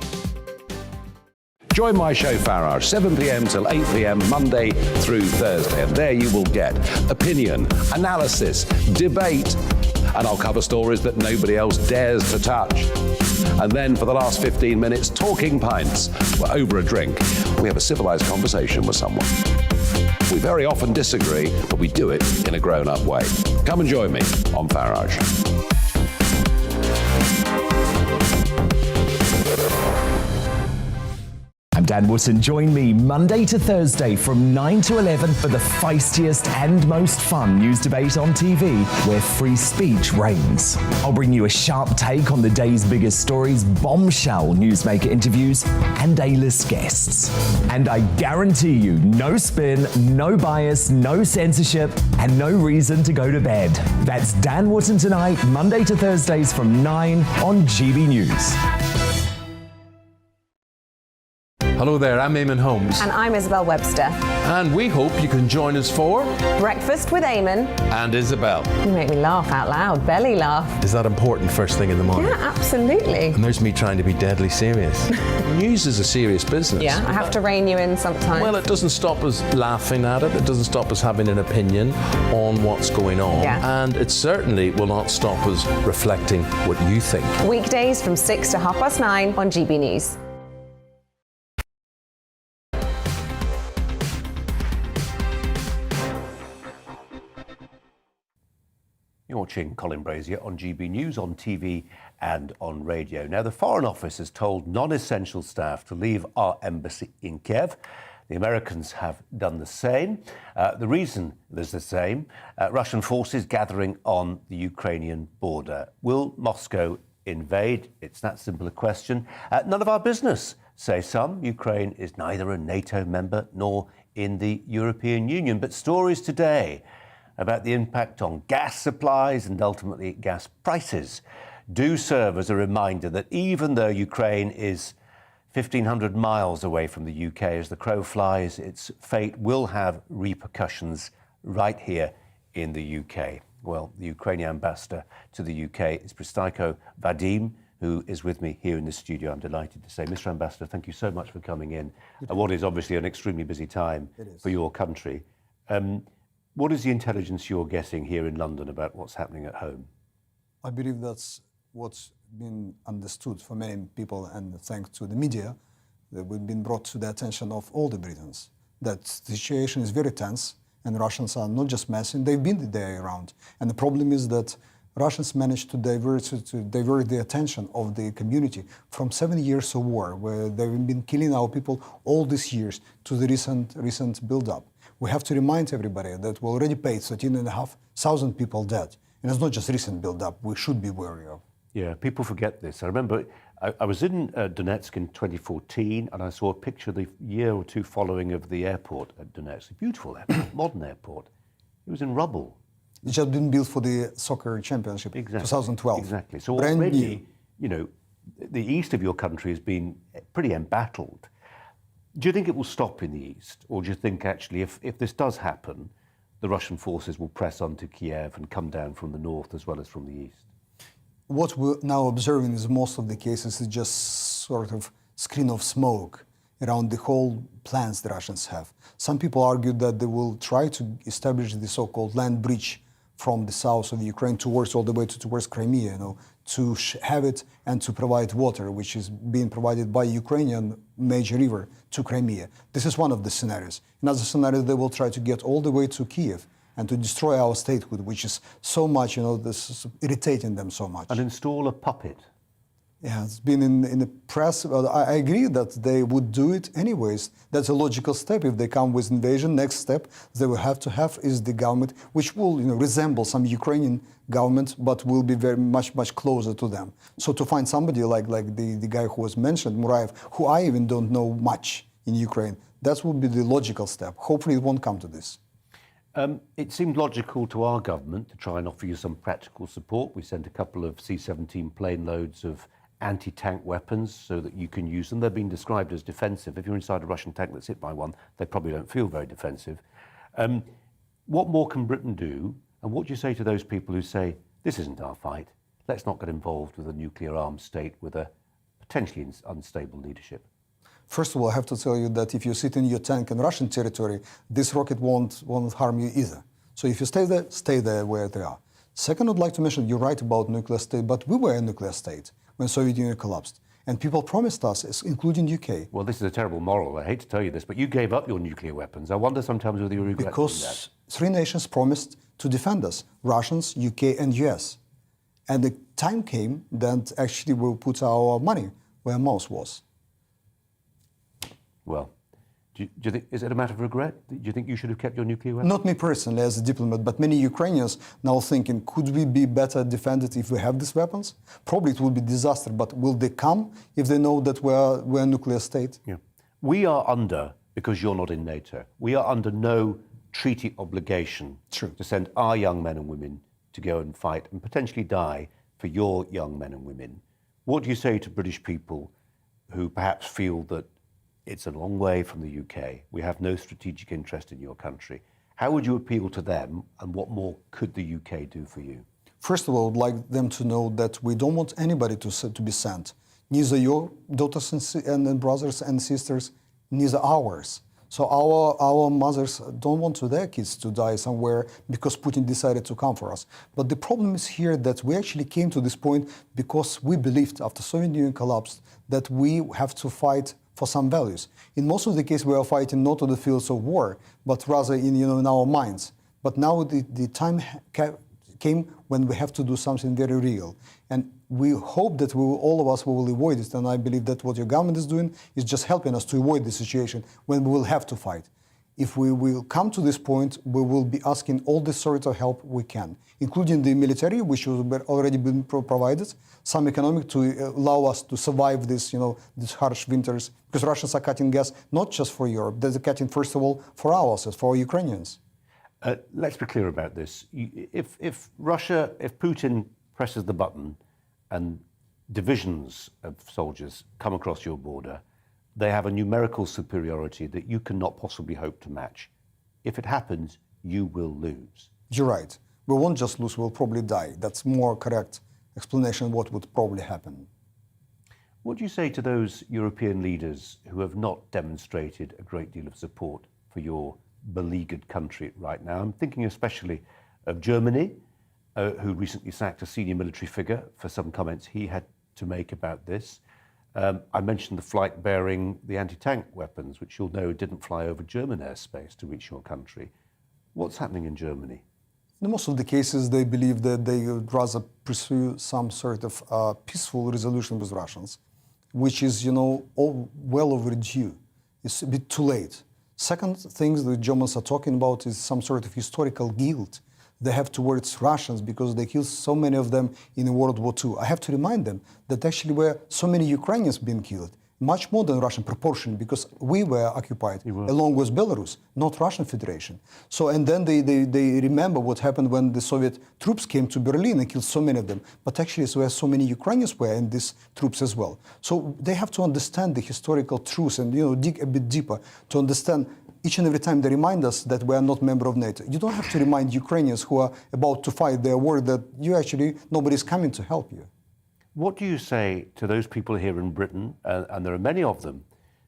Join my show Farage, 7 p.m. till 8 p.m. Monday through Thursday. And there you will get opinion, analysis, debate, and I'll cover stories that nobody else dares to touch. And then for the last 15 minutes, talking pints. We're over a drink. We have a civilized conversation with someone. We very often disagree, but we do it in a grown-up way. Come and join me on Farage. I'm Dan Wootton. Join me Monday to Thursday from 9 to 11 for the feistiest and most fun news debate on TV, where free speech reigns. I'll bring you a sharp take on the day's biggest stories, bombshell newsmaker interviews, and A-list guests. And I guarantee you, no spin, no bias, no censorship, and no reason to go to bed. That's Dan Wootton tonight, Monday to Thursdays from 9 on GB News. Hello there, I'm Eamon Holmes. And I'm Isabel Webster. And we hope you can join us for Breakfast with Eamon and Isabel. You make me laugh out loud, belly laugh. Is that important first thing in the morning? Yeah, absolutely. And there's me trying to be deadly serious. News is a serious business. Yeah, I have to rein you in sometimes. Well, it doesn't stop us laughing at it. It doesn't stop us having an opinion on what's going on. Yeah. And it certainly will not stop us reflecting what you think. Weekdays from 6 to 9:30 on GB News. You're watching Colin Brazier on GB News, on TV and on radio. Now, the Foreign Office has told non-essential staff to leave our embassy in Kiev. The Americans have done the same. The reason is the same. Russian forces gathering on the Ukrainian border. Will Moscow invade? It's that simple a question. None of our business, say some. Ukraine is neither a NATO member nor in the European Union. But stories today about the impact on gas supplies and ultimately gas prices do serve as a reminder that even though Ukraine is 1,500 miles away from the UK as the crow flies, its fate will have repercussions right here in the UK. Well, the Ukrainian Ambassador to the UK is Pristaiko Vadim, who is with me here in the studio. I'm delighted to say, Mr. Ambassador, thank you so much for coming in at what is obviously an extremely busy time for your country. What is the intelligence you're getting here in London about what's happening at home? I believe that's what's been understood for many people, and thanks to the media, that we've been brought to the attention of all the Britons, that the situation is very tense, and Russians are not just messing, they've been there around. And the problem is that Russians managed to divert the attention of the community from 7 years of war, where they've been killing our people all these years, to the recent build-up. We have to remind everybody that we already paid 13,500 people dead. And it's not just recent build-up we should be wary of. Yeah, people forget this. I remember I was in Donetsk in 2014 and I saw a picture the year or two following of the airport at Donetsk. A beautiful airport, modern airport. It was in rubble. It's just been built for the soccer championship, 2012. Exactly. So brand already, new. you know, the east of your country has been pretty embattled. Do you think it will stop in the east? Or do you think actually if this does happen, the Russian forces will press on to Kiev and come down from the north as well as from the east? What we're now observing is most of the cases is just sort of screen of smoke around the whole plans the Russians have. Some people argue that they will try to establish the so-called land bridge from the south of Ukraine towards all the way towards Crimea, to have it and to provide water, which is being provided by Ukrainian major river to Crimea. This is one of the scenarios. Another scenario, they will try to get all the way to Kiev and to destroy our statehood, which is so much, this is irritating them so much. And install a puppet. Yeah, it's been in the press. I agree that they would do it anyways. That's a logical step. If they come with invasion, next step they will have to have is the government, which will resemble some Ukrainian government, but will be very much closer to them. So to find somebody like the guy who was mentioned, Muraev, who I even don't know much in Ukraine, that would be the logical step. Hopefully it won't come to this. It seemed logical to our government to try and offer you some practical support. We sent a couple of C-17 plane loads of anti-tank weapons so that you can use them. They're being described as defensive. If you're inside a Russian tank that's hit by one, they probably don't feel very defensive. What more can Britain do? And what do you say to those people who say, this isn't our fight, let's not get involved with a nuclear armed state with a potentially unstable leadership? First of all, I have to tell you that if you sit in your tank in Russian territory, this rocket won't harm you either. So if you stay there where they are. Second, I'd like to mention, you're right about nuclear state, but we were a nuclear state when Soviet Union collapsed. And people promised us, including UK. Well, this is a terrible moral. I hate to tell you this, but you gave up your nuclear weapons. I wonder sometimes whether you regret doing that. Because three nations promised to defend us, Russians, UK and US. And the time came that actually we'll put our money where our mouth was. Well, do you think, is it a matter of regret? Do you think you should have kept your nuclear weapons? Not me personally as a diplomat, but many Ukrainians now thinking, could we be better defended if we have these weapons? Probably it will be disaster, but will they come if they know that we're a nuclear state? Yeah. We are under, because you're not in NATO, we are under no treaty obligation to send our young men and women to go and fight and potentially die for your young men and women. What do you say to British people who perhaps feel that it's a long way from the UK. We have no strategic interest in your country. How would you appeal to them, and what more could the UK do for you? First of all, I would like them to know that we don't want anybody to be sent. Neither your daughters and brothers and sisters, neither ours. So our mothers don't want their kids to die somewhere because Putin decided to come for us. But the problem is here that we actually came to this point because we believed after Soviet Union collapsed that we have to fight for some values. In most of the cases, we are fighting not on the fields of war, but rather in our minds. But now the time came when we have to do something very real. And we hope that all of us will avoid it. And I believe that what your government is doing is just helping us to avoid the situation when we will have to fight. If we will come to this point, we will be asking all the sort of help we can, including the military, which has already been provided, some economic to allow us to survive this, these harsh winters, because Russians are cutting gas not just for Europe, they're cutting first of all for ourselves, for Ukrainians. Let's be clear about this. If Putin presses the button and divisions of soldiers come across your border, they have a numerical superiority that you cannot possibly hope to match. If it happens, you will lose. You're right. We won't just lose, we'll probably die. That's more correct explanation of what would probably happen. What do you say to those European leaders who have not demonstrated a great deal of support for your beleaguered country right now? I'm thinking especially of Germany, who recently sacked a senior military figure for some comments he had to make about this. I mentioned the flight bearing the anti-tank weapons, which you'll know didn't fly over German airspace to reach your country. What's happening in Germany? In most of the cases, they believe that they would rather pursue some sort of peaceful resolution with Russians, which is, well overdue. It's a bit too late. Second thing the Germans are talking about is some sort of historical guilt they have towards Russians because they killed so many of them in World War II. I have to remind them that actually were so many Ukrainians being killed, much more than Russian proportion, because we were occupied along with Belarus, not Russian Federation. So, and then they remember what happened when the Soviet troops came to Berlin and killed so many of them. But actually, there were so many Ukrainians were in these troops as well. So they have to understand the historical truth and dig a bit deeper to understand. Each and every time they remind us that we are not member of NATO. You don't have to remind Ukrainians who are about to fight their war that nobody's coming to help you. What do you say to those people here in Britain, and there are many of them,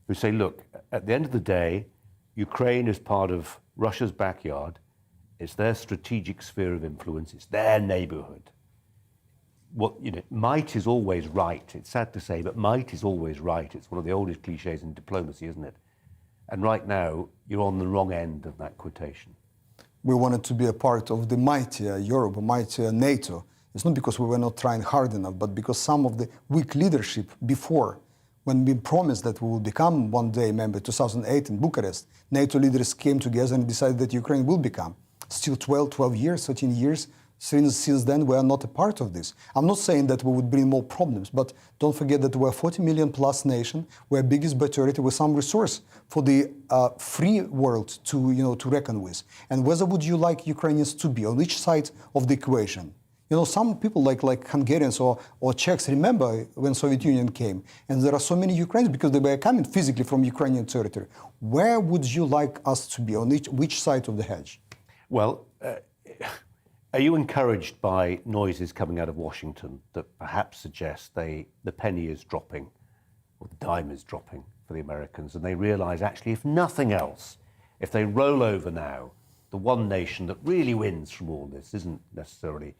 who say, look, at the end of the day, Ukraine is part of Russia's backyard. It's their strategic sphere of influence. It's their neighborhood. Might is always right. It's sad to say, but might is always right. It's one of the oldest cliches in diplomacy, isn't it? And right now, you're on the wrong end of that quotation. We wanted to be a part of the mightier Europe, mightier NATO. It's not because we were not trying hard enough, but because some of the weak leadership before, when we promised that we will become one day member, 2008 in Bucharest, NATO leaders came together and decided that Ukraine will become. Still 12 years, 13 years, since then we are not a part of this. I'm not saying that we would bring more problems, but don't forget that we're a 40 million plus nation, we're biggest by territory with some resource for the free world to reckon with. And whether would you like Ukrainians to be on which side of the equation? Some people like Hungarians or Czechs remember when Soviet Union came, and there are so many Ukrainians because they were coming physically from Ukrainian territory. Where would you like us to be, on which side of the hedge? Well, are you encouraged by noises coming out of Washington that perhaps suggest the penny is dropping, or the dime is dropping for the Americans, and they realize actually, if nothing else, if they roll over now, the one nation that really wins from all this isn't necessarily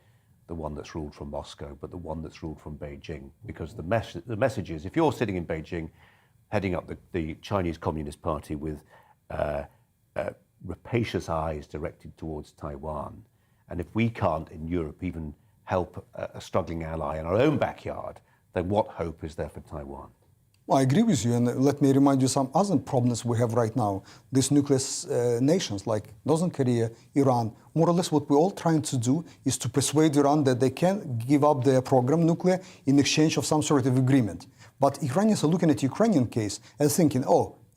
the one that's ruled from Moscow, but the one that's ruled from Beijing. Because the message is, if you're sitting in Beijing, heading up the Chinese Communist Party with rapacious eyes directed towards Taiwan, and if we can't in Europe even help a struggling ally in our own backyard, then what hope is there for Taiwan? Well, I agree with you, and let me remind you some other problems we have right now. These nuclear nations like Northern Korea, Iran, more or less what we're all trying to do is to persuade Iran that they can give up their program nuclear in exchange of some sort of agreement. But Iranians are looking at the Ukrainian case and thinking,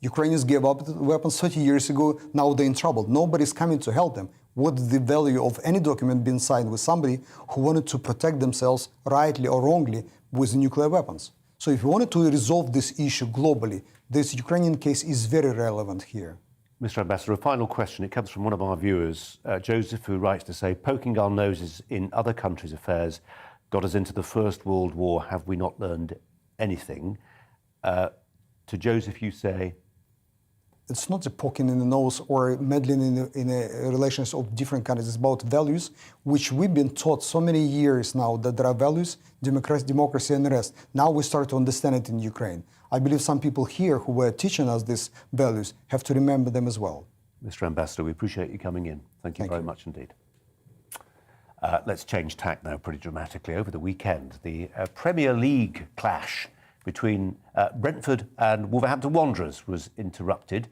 Ukrainians gave up the weapons 30 years ago, now they're in trouble. Nobody's coming to help them. What's the value of any document being signed with somebody who wanted to protect themselves rightly or wrongly with nuclear weapons? So if you wanted to resolve this issue globally, this Ukrainian case is very relevant here. Mr. Ambassador, a final question. It comes from one of our viewers, Joseph, who writes to say, poking our noses in other countries' affairs got us into the First World War. Have we not learned anything? To Joseph, you say? It's not a poking in the nose or meddling in relations of different countries. It's about values, which we've been taught so many years now that there are values, democracy and the rest. Now we start to understand it in Ukraine. I believe some people here who were teaching us these values have to remember them as well. Mr. Ambassador, we appreciate you coming in. Thank you very much indeed. Let's change tack now pretty dramatically. Over the weekend, the Premier League clash between Brentford and Wolverhampton Wanderers was interrupted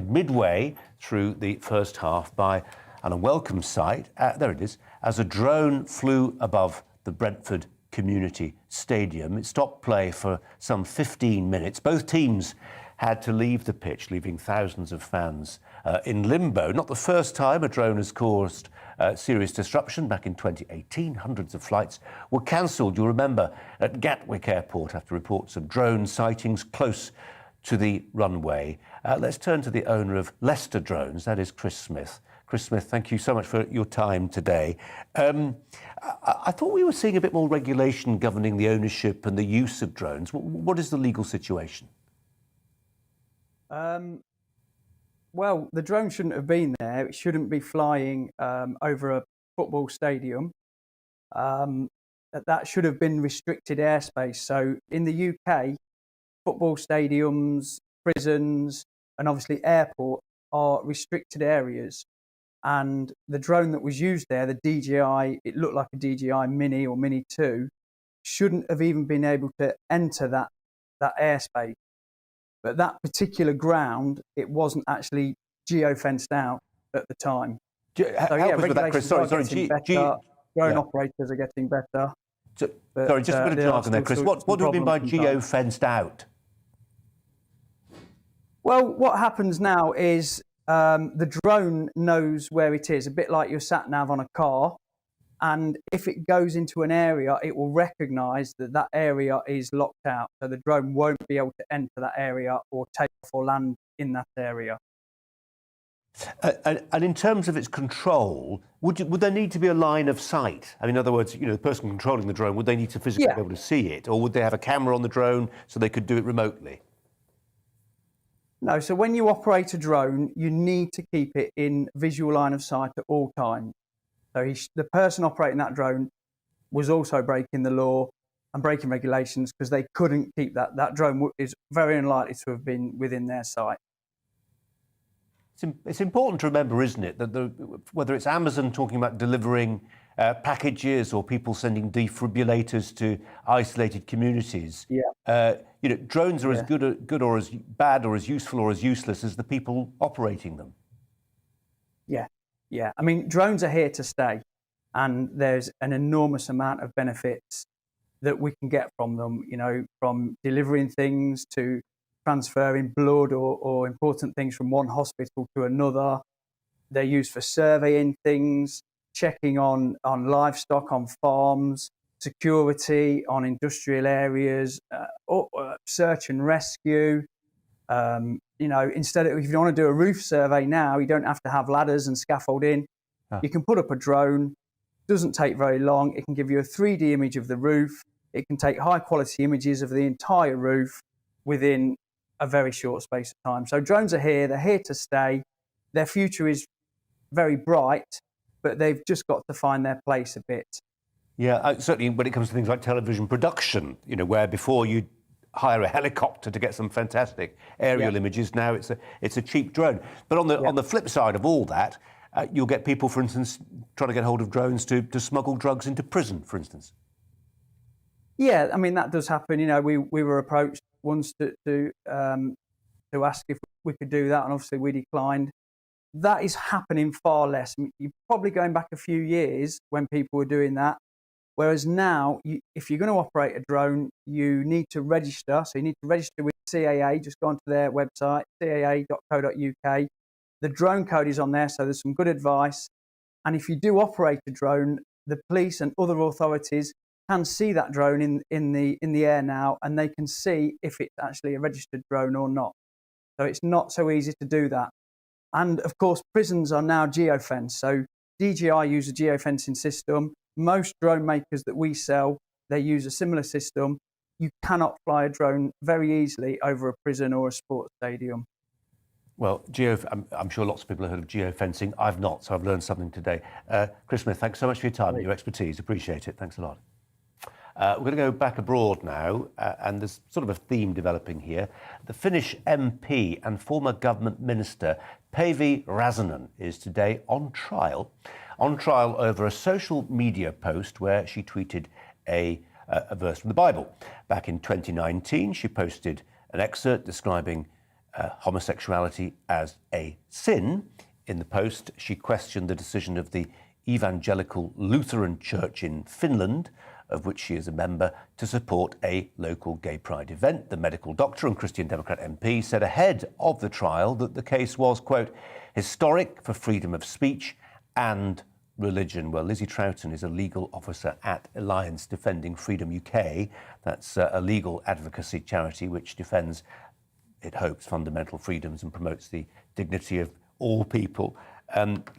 midway through the first half by an unwelcome sight, there it is, as a drone flew above the Brentford Community Stadium. It stopped play for some 15 minutes. Both teams had to leave the pitch, leaving thousands of fans in limbo. Not the first time a drone has caused serious disruption. Back in 2018, hundreds of flights were cancelled, you'll remember, at Gatwick Airport after reports of drone sightings close to the runway. Let's turn to the owner of Leicester Drones, that is Chris Smith. Chris Smith, thank you so much for your time today. I thought we were seeing a bit more regulation governing the ownership and the use of drones. What is the legal situation? Well, the drone shouldn't have been there. It shouldn't be flying over a football stadium. That should have been restricted airspace. So in the UK, football stadiums, prisons, and obviously airport are restricted areas. And the drone that was used there, the DJI, it looked like a DJI Mini or Mini 2, shouldn't have even been able to enter that airspace. But that particular ground, it wasn't actually geo-fenced out at the time. Help us with that, Chris. Sorry. Drone operators are getting better. Sorry, just a bit of jargon there, Chris. What do you mean by geo-fenced out? Well, what happens now is the drone knows where it is, a bit like your sat-nav on a car. And if it goes into an area, it will recognise that that area is locked out. So the drone won't be able to enter that area or take off or land in that area. And in terms of its control, would there need to be a line of sight? I mean, in other words, the person controlling the drone, would they need to physically be able to see it? Or would they have a camera on the drone so they could do it remotely? No, so when you operate a drone, you need to keep it in visual line of sight at all times. So the person operating that drone was also breaking the law and breaking regulations because they couldn't keep that. That drone is very unlikely to have been within their sight. It's important to remember, isn't it, that whether it's Amazon talking about delivering packages or people sending defibrillators to isolated communities, drones are as good or as bad or as useful or as useless as the people operating them. Yeah, I mean, drones are here to stay, and there's an enormous amount of benefits that we can get from them, from delivering things to transferring blood or important things from one hospital to another. They're used for surveying things, checking on livestock on farms, security on industrial areas, search and rescue. Instead of, if you want to do a roof survey now, you don't have to have ladders and scaffolding. You can put up a drone. Doesn't take very long. It can give you a 3D image of the roof. It can take high quality images of the entire roof within a very short space of time. So drones are here. They're here to stay. Their future is very bright, but they've just got to find their place a bit. Yeah, certainly when it comes to things like television production, where before you'd hire a helicopter to get some fantastic aerial images. Now it's a cheap drone. But on the flip side of all that, you'll get people, for instance, trying to get hold of drones to smuggle drugs into prison, for instance. Yeah, I mean that does happen. We were approached once to ask if we could do that, and obviously we declined. That is happening far less. You're probably going back a few years when people were doing that. Whereas now, if you're going to operate a drone, you need to register. So you need to register with CAA. Just go onto their website, caa.co.uk. The drone code is on there, so there's some good advice. And if you do operate a drone, the police and other authorities can see that drone in the air now, and they can see if it's actually a registered drone or not. So it's not so easy to do that. And of course, prisons are now geofenced. So DGI use a geofencing system. Most drone makers that we sell, they use a similar system. You cannot fly a drone very easily over a prison or a sports stadium. Well, I'm sure lots of people have heard of geofencing. I've not, so I've learned something today. Chris Smith, thanks so much for your time and your expertise. Appreciate it. Thanks a lot. We're going to go back abroad now, and there's sort of a theme developing here. The Finnish MP and former government minister Päivi Räsänen is today on trial over a social media post where she tweeted a verse from the Bible. Back in 2019, she posted an excerpt describing homosexuality as a sin. In the post, she questioned the decision of the Evangelical Lutheran Church in Finland, of which she is a member, to support a local gay pride event. The medical doctor and Christian Democrat MP said ahead of the trial that the case was, quote, historic for freedom of speech and religion. Well, Lizzie Troughton is a legal officer at Alliance Defending Freedom UK. That's a legal advocacy charity which defends, it hopes, fundamental freedoms and promotes the dignity of all people.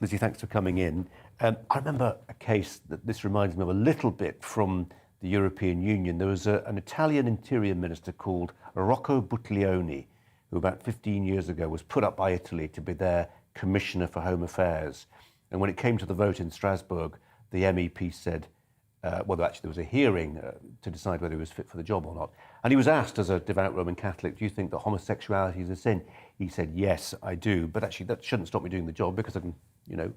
Lizzie, thanks for coming in. I remember a case that this reminds me of a little bit from the European Union. There was an Italian interior minister called Rocco Buttiglione, who about 15 years ago was put up by Italy to be their commissioner for home affairs. And when it came to the vote in Strasbourg, the MEP said, well, actually there was a hearing to decide whether he was fit for the job or not. And he was asked, as a devout Roman Catholic, do you think that homosexuality is a sin? He said, yes, I do. But actually that shouldn't stop me doing the job because I can,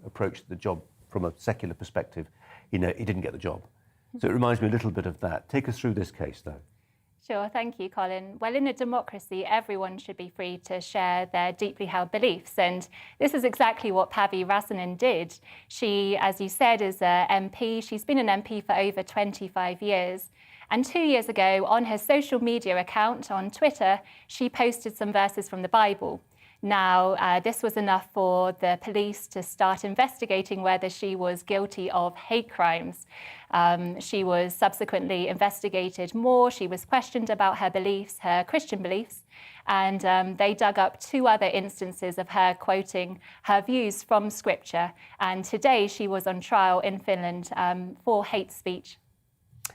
approach the job from a secular perspective. He didn't get the job. So it reminds me a little bit of that. Take us through this case, though. Sure, thank you, Colin. Well, in a democracy, everyone should be free to share their deeply held beliefs. And this is exactly what Päivi Räsänen did. She, as you said, is an MP. She's been an MP for over 25 years. And 2 years ago, on her social media account on Twitter, she posted some verses from the Bible. Now, this was enough for the police to start investigating whether she was guilty of hate crimes. She was subsequently investigated more. She was questioned about her beliefs, her Christian beliefs, and they dug up 2 other instances of her quoting her views from Scripture. And today she was on trial in Finland for hate speech.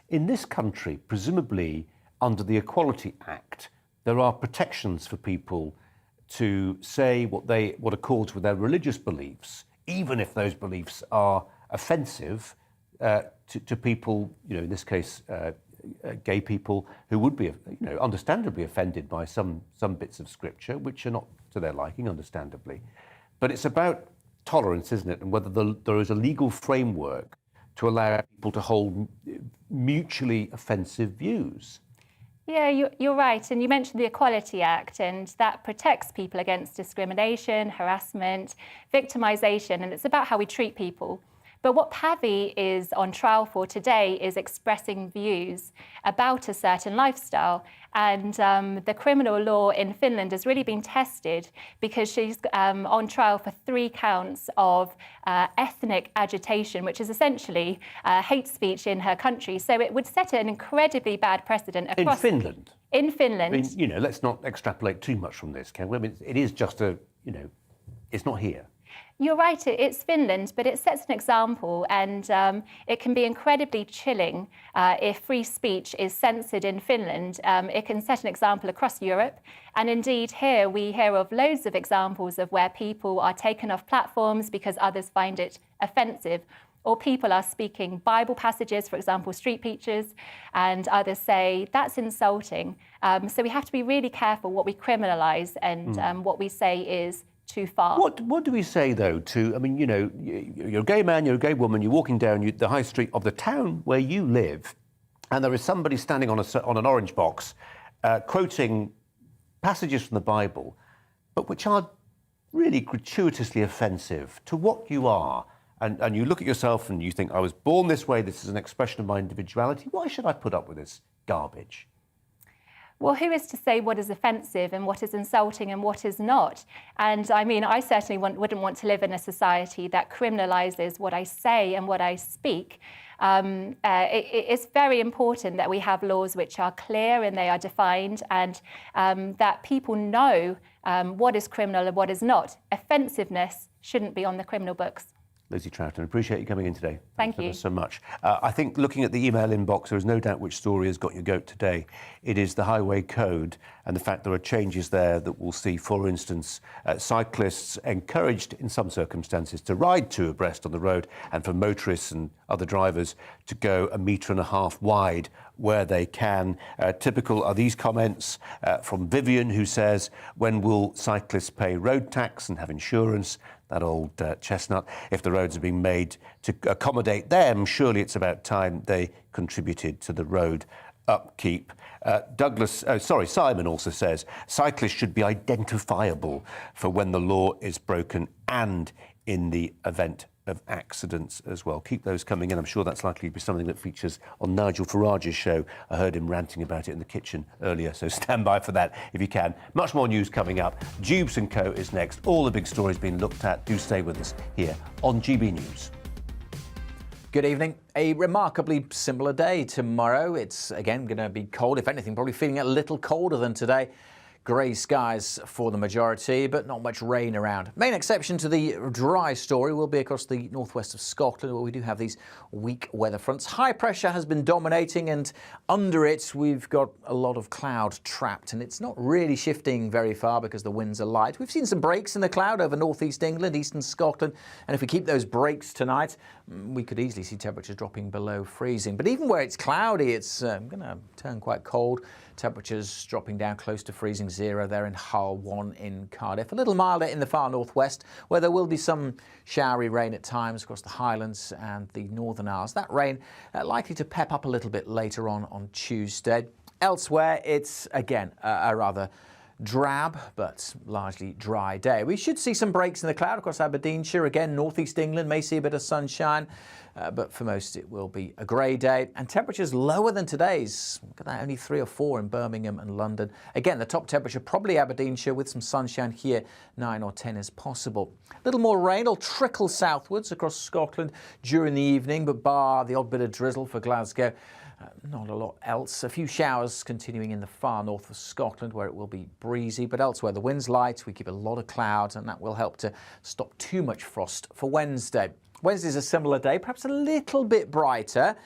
In this country, presumably under the Equality Act, there are protections for people to say what accords with their religious beliefs, even if those beliefs are offensive to people, in this case, gay people who would be, understandably offended by some bits of Scripture, which are not to their liking, understandably. But it's about tolerance, isn't it? And whether there is a legal framework to allow people to hold mutually offensive views. Yeah, you're right. And you mentioned the Equality Act, and that protects people against discrimination, harassment, victimization, and it's about how we treat people. But what Päivi is on trial for today is expressing views about a certain lifestyle. And the criminal law in Finland has really been tested because she's on trial for 3 counts of ethnic agitation, which is essentially hate speech in her country. So it would set an incredibly bad precedent across... In Finland? In Finland. I mean, let's not extrapolate too much from this, can we? I mean, it is just it's not here. You're right, it's Finland, but it sets an example, and it can be incredibly chilling if free speech is censored in Finland. It can set an example across Europe, and indeed here we hear of loads of examples of where people are taken off platforms because others find it offensive, or people are speaking Bible passages, for example, street preachers, and others say that's insulting. So we have to be really careful what we criminalise and what we say is too far. What do we say, though, to, I mean, you're a gay man, you're a gay woman, you're walking down the high street of the town where you live, and there is somebody standing on an orange box quoting passages from the Bible, but which are really gratuitously offensive to what you are. And you look at yourself and you think, I was born this way, this is an expression of my individuality. Why should I put up with this garbage? Well, who is to say what is offensive and what is insulting and what is not? And I mean, I certainly wouldn't want to live in a society that criminalises what I say and what I speak. It's very important that we have laws which are clear and they are defined, and that people know what is criminal and what is not. Offensiveness shouldn't be on the criminal books. Lizzie Troughton, appreciate you coming in today. Thank you so much. I think looking at the email inbox, there is no doubt which story has got your goat today. It is the highway code and the fact there are changes there that will see, for instance, cyclists encouraged in some circumstances to ride 2 abreast on the road, and for motorists and other drivers to go 1.5 meters wide where they can. Typical are these comments from Vivian, who says, when will cyclists pay road tax and have insurance? That old chestnut. If the roads are being made to accommodate them, surely it's about time they contributed to the road upkeep. Simon also says cyclists should be identifiable for when the law is broken and in the event of accidents as well. Keep those coming in. I'm sure that's likely to be something that features on Nigel Farage's show. I heard him ranting about it in the kitchen earlier, so stand by for that if you can. Much more news coming up. Jubes & Co is next. All the big stories being looked at. Do stay with us here on GB News. Good evening. A remarkably similar day tomorrow. It's again going to be cold. If anything, probably feeling a little colder than today. Grey skies for the majority, but not much rain around. Main exception to the dry story will be across the northwest of Scotland, where we do have these weak weather fronts. High pressure has been dominating, and under it we've got a lot of cloud trapped, and it's not really shifting very far because the winds are light. We've seen some breaks in the cloud over northeast England, eastern Scotland, and if we keep those breaks tonight, we could easily see temperatures dropping below freezing. But even where it's cloudy, it's going to turn quite cold. Temperatures dropping down close to freezing 0 there in Hull, 1 in Cardiff. A little milder in the far northwest, where there will be some showery rain at times across the Highlands and the Northern Isles. That rain likely to pep up a little bit later on Tuesday. Elsewhere, it's again a rather drab but largely dry day. We should see some breaks in the cloud across Aberdeenshire. Again, northeast England may see a bit of sunshine, but for most it will be a grey day, and temperatures lower than today's. Look at that, only 3 or 4 in Birmingham and London. Again, the top temperature probably Aberdeenshire, with some sunshine here. 9 or 10 is possible. A little more rain will trickle southwards across Scotland during the evening, but bar the odd bit of drizzle for Glasgow, not a lot else. A few showers continuing in the far north of Scotland, where it will be breezy, but elsewhere the wind's light. We keep a lot of clouds, and that will help to stop too much frost for Wednesday. Wednesday's a similar day, perhaps a little bit brighter,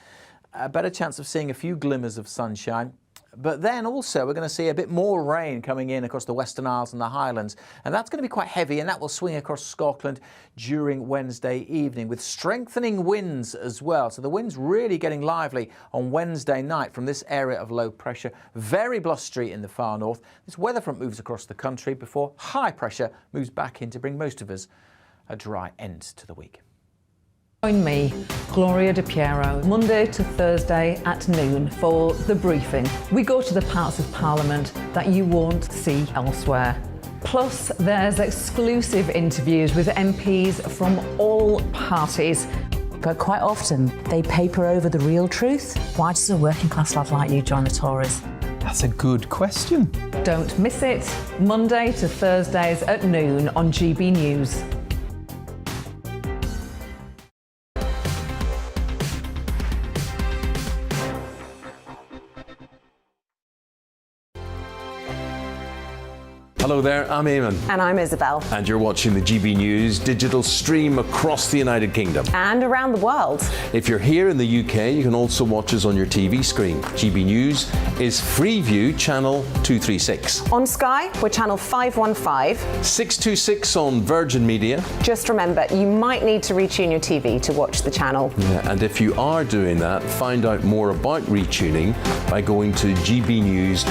a better chance of seeing a few glimmers of sunshine. But then also we're going to see a bit more rain coming in across the Western Isles and the Highlands, and that's going to be quite heavy, and that will swing across Scotland during Wednesday evening with strengthening winds as well. So the wind's really getting lively on Wednesday night from this area of low pressure. Very blustery in the far north. This weather front moves across the country before high pressure moves back in to bring most of us a dry end to the week. Join me, Gloria De Piero, Monday to Thursday at noon for The Briefing. We go to the parts of Parliament that you won't see elsewhere. Plus, there's exclusive interviews with MPs from all parties. But quite often, they paper over the real truth. Why does a working class lad like you join the Tories? That's a good question. Don't miss it, Monday to Thursdays at noon on GB News. Hello there, I'm Eamon. And I'm Isabel. And you're watching the GB News digital stream across the United Kingdom. And around the world. If you're here in the UK, you can also watch us on your TV screen. GB News is Freeview channel 236. On Sky, we're channel 515. 626 on Virgin Media. Just remember, you might need to retune your TV to watch the channel. Yeah, and if you are doing that, find out more about retuning by going to gbnews.uk.